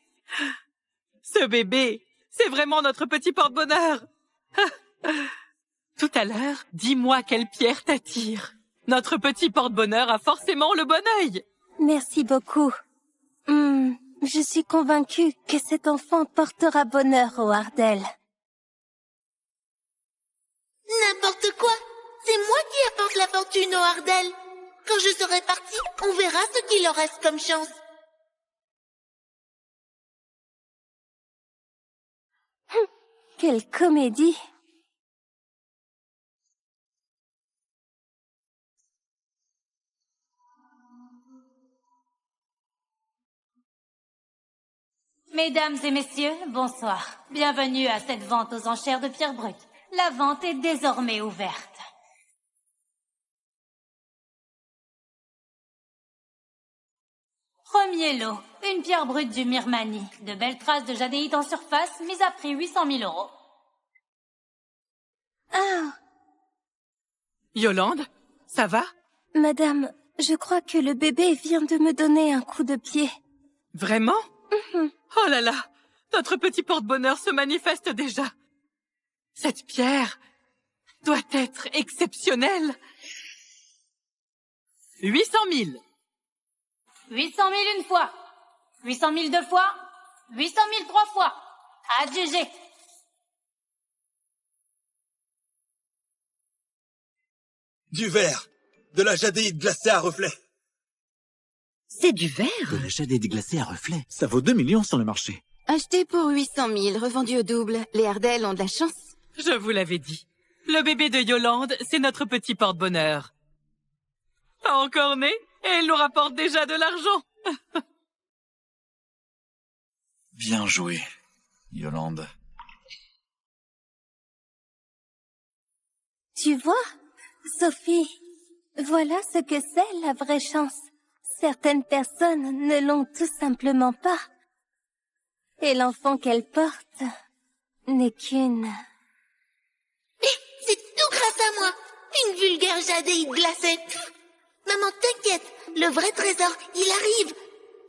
Ce bébé, c'est vraiment notre petit porte-bonheur. Tout à l'heure, dis-moi quelle pierre t'attire. Notre petit porte-bonheur a forcément le bon œil. Merci beaucoup. Je suis convaincue que cet enfant portera bonheur au Ardell. N'importe quoi. C'est moi qui apporte la fortune au Ardell. Quand je serai partie, on verra ce qu'il leur reste comme chance. Quelle comédie! Mesdames et messieurs, bonsoir. Bienvenue à cette vente aux enchères de pierres brutes. La vente est désormais ouverte. Premier lot, une pierre brute du Myrmani. De belles traces de jadéite en surface, mise à prix 800 000 €. Ah! Yolande, ça va? Madame, je crois que le bébé vient de me donner un coup de pied. Vraiment? Oh là là, notre petit porte-bonheur se manifeste déjà. Cette pierre doit être exceptionnelle. 800 000. 800 000 une fois. 800 000 deux fois. 800 000 trois fois. Adjugé. Du verre. De la jadéite glacée à reflet. C'est du verre? De la jadéite glacée à reflet. Ça vaut 2 millions sur le marché. Acheté pour 800 000, revendu au double. Les Ardell ont de la chance. Je vous l'avais dit. Le bébé de Yolande, c'est notre petit porte-bonheur. Pas encore né, et il nous rapporte déjà de l'argent. Bien joué, Yolande. Tu vois, Sophie, voilà ce que c'est la vraie chance. Certaines personnes ne l'ont tout simplement pas. Et l'enfant qu'elle porte n'est qu'une... C'est tout grâce à moi. Une vulgaire jadéite glacée. Maman, t'inquiète. Le vrai trésor, il arrive.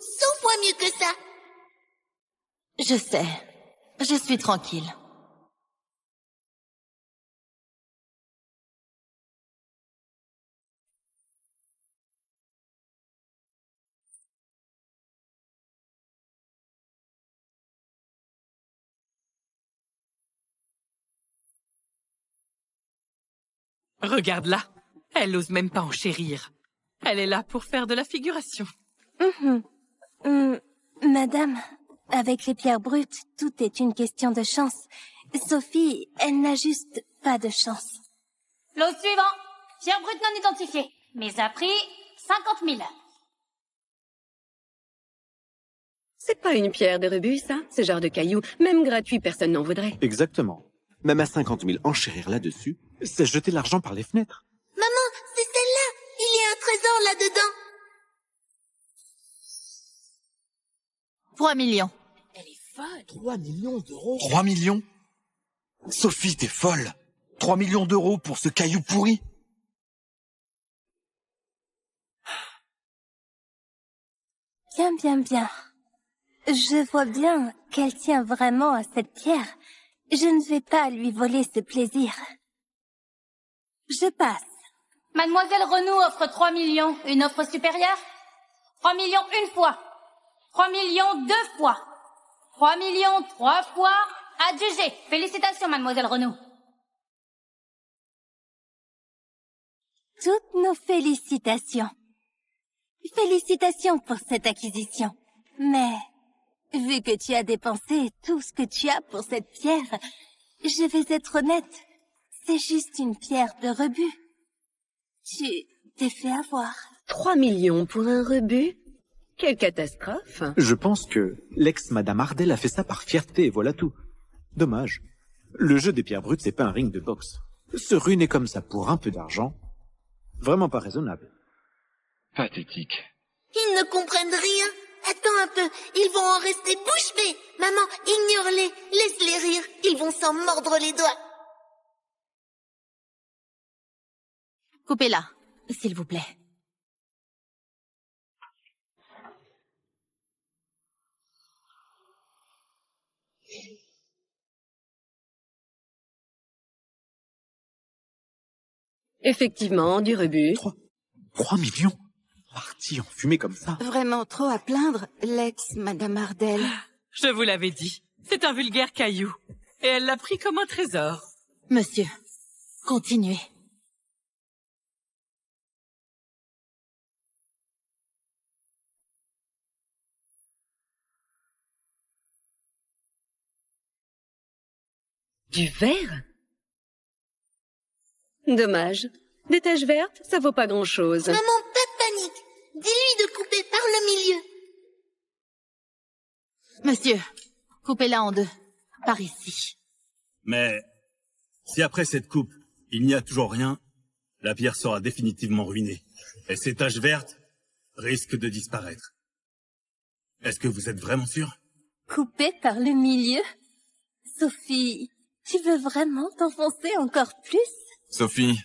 100 fois mieux que ça. Je sais. Je suis tranquille. Regarde-la. Elle n'ose même pas enchérir. Elle est là pour faire de la figuration. Madame, avec les pierres brutes, tout est une question de chance. Sophie, elle n'a juste pas de chance. Lot suivant. Pierre brute non identifiée. Mise à prix 50 000. C'est pas une pierre de rebut, ça? Ce genre de caillou, même gratuit, personne n'en voudrait. Exactement. Même à 50 000, enchérir là-dessus, c'est jeter l'argent par les fenêtres. Maman, c'est celle-là. Il y a un trésor là-dedans. 3 millions. Elle est folle. 3 millions d'euros. 3 millions? Sophie, t'es folle. 3 millions d'euros pour ce caillou pourri? Bien, bien, bien. Je vois bien qu'elle tient vraiment à cette pierre. Je ne vais pas lui voler ce plaisir. Je passe. Mademoiselle Renaud offre 3 millions. Une offre supérieure? 3 millions une fois. 3 millions deux fois. 3 millions trois fois. Adjugé. Félicitations, Mademoiselle Renaud. Toutes nos félicitations. Félicitations pour cette acquisition. Mais, vu que tu as dépensé tout ce que tu as pour cette pierre, je vais être honnête. C'est juste une pierre de rebut. Tu t'es fait avoir. 3 millions pour un rebut? Quelle catastrophe. Je pense que l'ex-madame Ardell a fait ça par fierté et voilà tout. Dommage. Le jeu des pierres brutes, c'est pas un ring de boxe. Se ruiner comme ça pour un peu d'argent, vraiment pas raisonnable. Pathétique. Ils ne comprennent rien. Attends un peu, ils vont en rester bouche bée. Maman, ignore-les, laisse-les rire. Ils vont s'en mordre les doigts. Coupez-la, s'il vous plaît. Effectivement, du rebut. 3 millions partis en fumée comme ça. Vraiment trop à plaindre, l'ex-madame Ardell. Je vous l'avais dit, c'est un vulgaire caillou. Et elle l'a pris comme un trésor. Monsieur, continuez. Du verre? Dommage. Des taches vertes, ça vaut pas grand-chose. Maman, pas de panique. Dis-lui de couper par le milieu. Monsieur, coupez-la en deux. Par ici. Mais si après cette coupe, il n'y a toujours rien, la pierre sera définitivement ruinée. Et ces taches vertes risquent de disparaître. Est-ce que vous êtes vraiment sûr? Coupé par le milieu? Sophie, tu veux vraiment t'enfoncer encore plus? Sophie,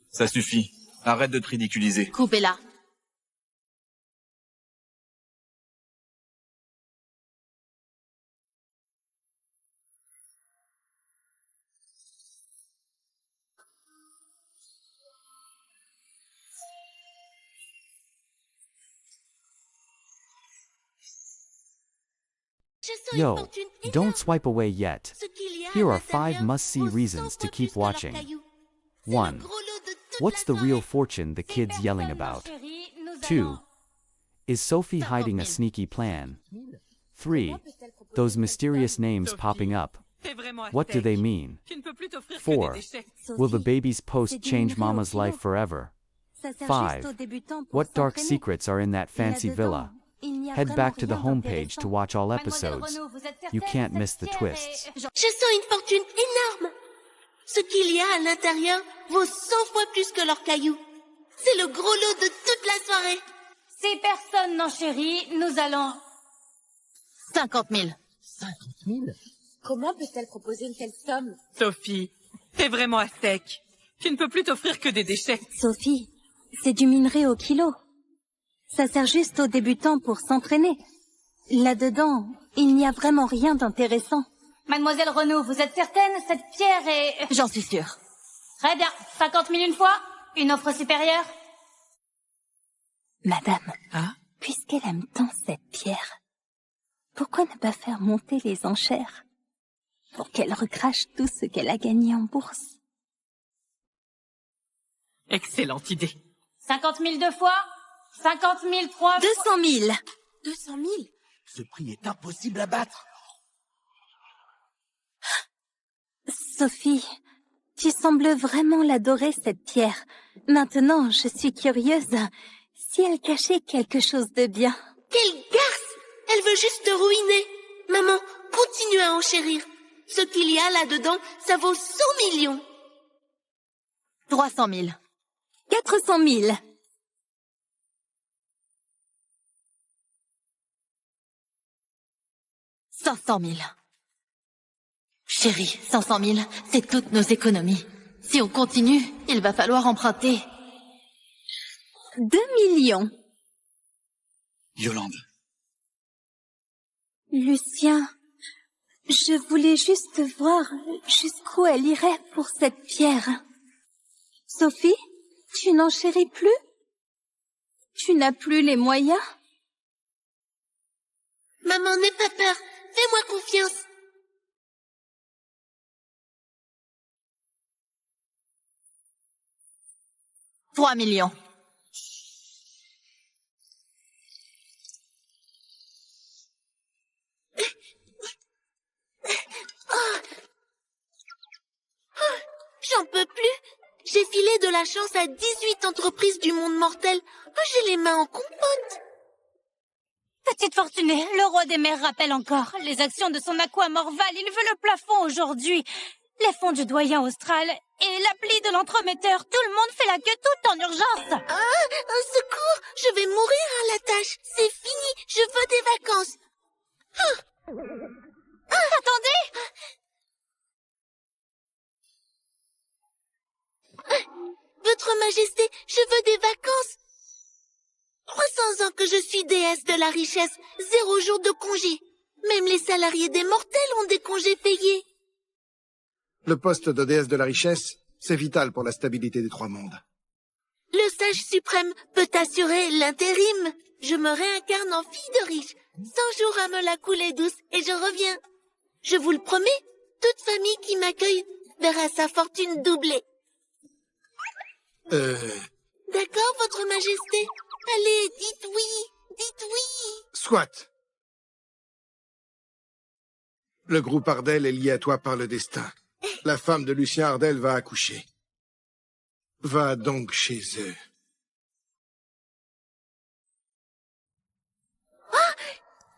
ça suffit. Arrête de te ridiculiser. Coupez-la. Yo, don't swipe away yet. Here are 5 must-see reasons to keep watching. 1. What's the real fortune the kid's yelling about? 2. Is Sophie hiding a sneaky plan? 3. Those mysterious names popping up. What do they mean? 4. Will the baby's post change Mama's life forever? 5. What dark secrets are in that fancy villa? Head back to the homepage to watch all episodes. You can't miss the twists. Je sens une fortune énorme. Ce qu'il y a à l'intérieur vaut 100 fois plus que leurs cailloux. C'est le gros lot de toute la soirée. Si personne n'en chérit, nous allons... 50 000. 50 000? Comment peut-elle proposer une telle somme? Sophie, t'es vraiment à sec. Tu ne peux plus t'offrir que des déchets. Sophie, c'est du minerai au kilo. Ça sert juste aux débutants pour s'entraîner. Là-dedans, il n'y a vraiment rien d'intéressant. Mademoiselle Renaud, vous êtes certaine? Cette pierre est... J'en suis sûre. Très bien. 50 000 une fois? Une offre supérieure? Madame, puisqu'elle aime tant cette pierre, pourquoi ne pas faire monter les enchères pour qu'elle recrache tout ce qu'elle a gagné en bourse? Excellente idée. 50 000 deux fois? 50 000 trois fois? 200 000. 200 000? Ce prix est impossible à battre. Sophie, tu sembles vraiment l'adorer, cette pierre. Maintenant, je suis curieuse. Si elle cachait quelque chose de bien. Quelle garce! Elle veut juste te ruiner. Maman, continue à enchérir. Ce qu'il y a là-dedans, ça vaut 100 millions. 300 000. 400 000. 500 000. Chérie, 500 000, c'est toutes nos économies. Si on continue, il va falloir emprunter. 2 millions. Yolande. Lucien, je voulais juste voir jusqu'où elle irait pour cette pierre. Sophie, tu n'en chéris plus? Tu n'as plus les moyens? Maman, n'aie pas peur. Fais-moi confiance. « 3 millions. » J'en peux filer de la chance à 18 entreprises du monde mortel. Oh, j'ai les mains en compote. Petite Fortunée, le roi des mers rappelle encore. Les actions de son aqua morval, il veut le plafond aujourd'hui. Les fonds du doyen austral et l'appli de l'entremetteur. Tout le monde fait la queue tout en urgence. Un secours! Je vais mourir à la tâche. C'est fini. Je veux des vacances. Attendez! Votre Majesté, je veux des vacances. 300 ans que je suis déesse de la richesse, 0 jour de congé. Même les salariés des mortels ont des congés payés. Le poste de déesse de la richesse, c'est vital pour la stabilité des 3 mondes. Le sage suprême peut assurer l'intérim. Je me réincarne en fille de riche. 100 jours à me la couler douce et je reviens. Je vous le promets, toute famille qui m'accueille verra sa fortune doublée. D'accord, votre Majesté? Allez, dites oui, dites oui. Soit. Le groupe Ardel est lié à toi par le destin. La femme de Lucien Ardel va accoucher. Va donc chez eux. Oh,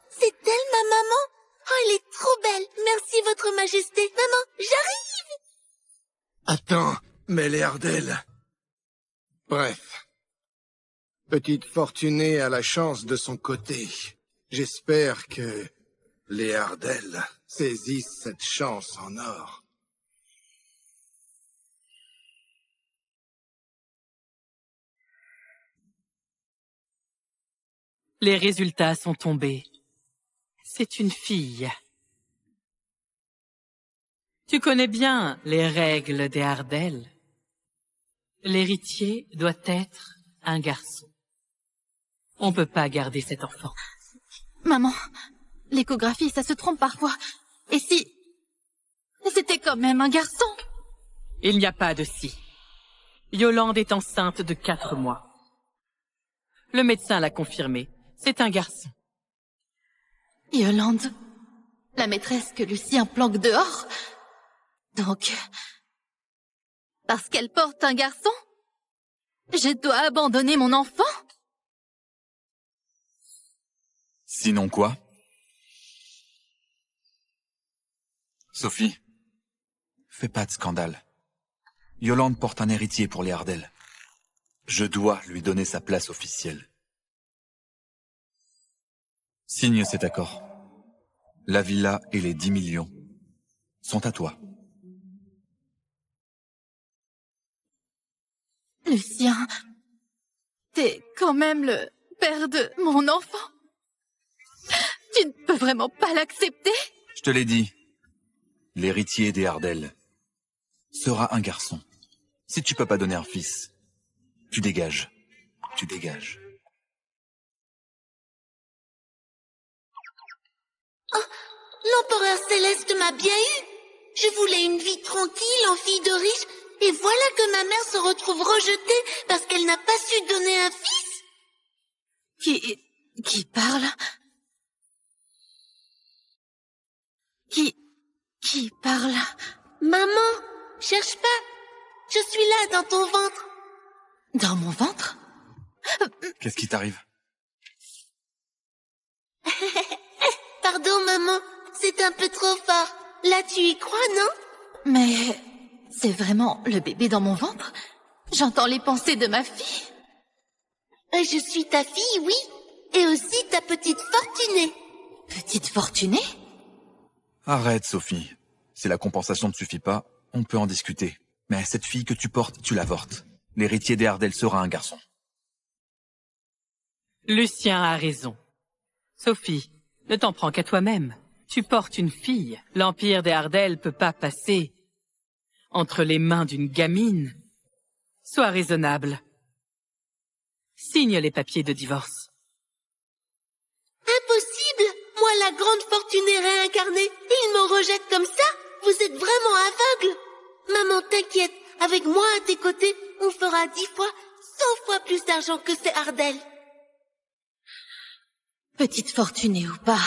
c'est elle, ma maman? Oh, elle est trop belle. Merci, votre Majesté. Maman, j'arrive. Attends, mais les Ardel... Bref. Petite Fortunée a la chance de son côté. J'espère que les Ardel saisissent cette chance en or. Les résultats sont tombés. C'est une fille. Tu connais bien les règles des Ardel. L'héritier doit être un garçon. On peut pas garder cet enfant. Maman, l'échographie, ça se trompe parfois. Et si... c'était quand même un garçon? Il n'y a pas de si. Yolande est enceinte de 4 mois. Le médecin l'a confirmé. C'est un garçon. Yolande, la maîtresse que Lucien planque dehors? Donc, parce qu'elle porte un garçon, je dois abandonner mon enfant? Sinon quoi? Sophie, fais pas de scandale. Yolande porte un héritier pour les Ardel. Je dois lui donner sa place officielle. Signe cet accord. La villa et les 10 millions sont à toi. Lucien, t'es quand même le père de mon enfant. Tu ne peux vraiment pas l'accepter? Je te l'ai dit. L'héritier des Ardel sera un garçon. Si tu peux pas donner un fils, tu dégages. Tu dégages. Oh, l'empereur céleste m'a bien eu. Je voulais une vie tranquille en fille de riche, et voilà que ma mère se retrouve rejetée parce qu'elle n'a pas su donner un fils. Qui parle? Qui parle? Maman, cherche pas. Je suis là, dans ton ventre. Dans mon ventre? Qu'est-ce qui t'arrive? Pardon, maman, c'est un peu trop fort. Là, tu y crois, non? Mais c'est vraiment le bébé dans mon ventre? J'entends les pensées de ma fille. Je suis ta fille, oui. Et aussi ta petite Fortunée. Petite Fortunée? Arrête, Sophie. Si la compensation ne suffit pas, on peut en discuter. Mais cette fille que tu portes, tu l'avortes. L'héritier des Ardel sera un garçon. Lucien a raison. Sophie, ne t'en prends qu'à toi-même. Tu portes une fille. L'empire des Ardel peut pas passer entre les mains d'une gamine. Sois raisonnable. Signe les papiers de divorce. Impossible! Moi, la grande Fortunée réincarnée, il me rejette comme ça? Vous êtes vraiment aveugle? Maman, t'inquiète, avec moi à tes côtés, on fera 10 fois, 100 fois plus d'argent que ces Ardel. Petite Fortunée ou pas,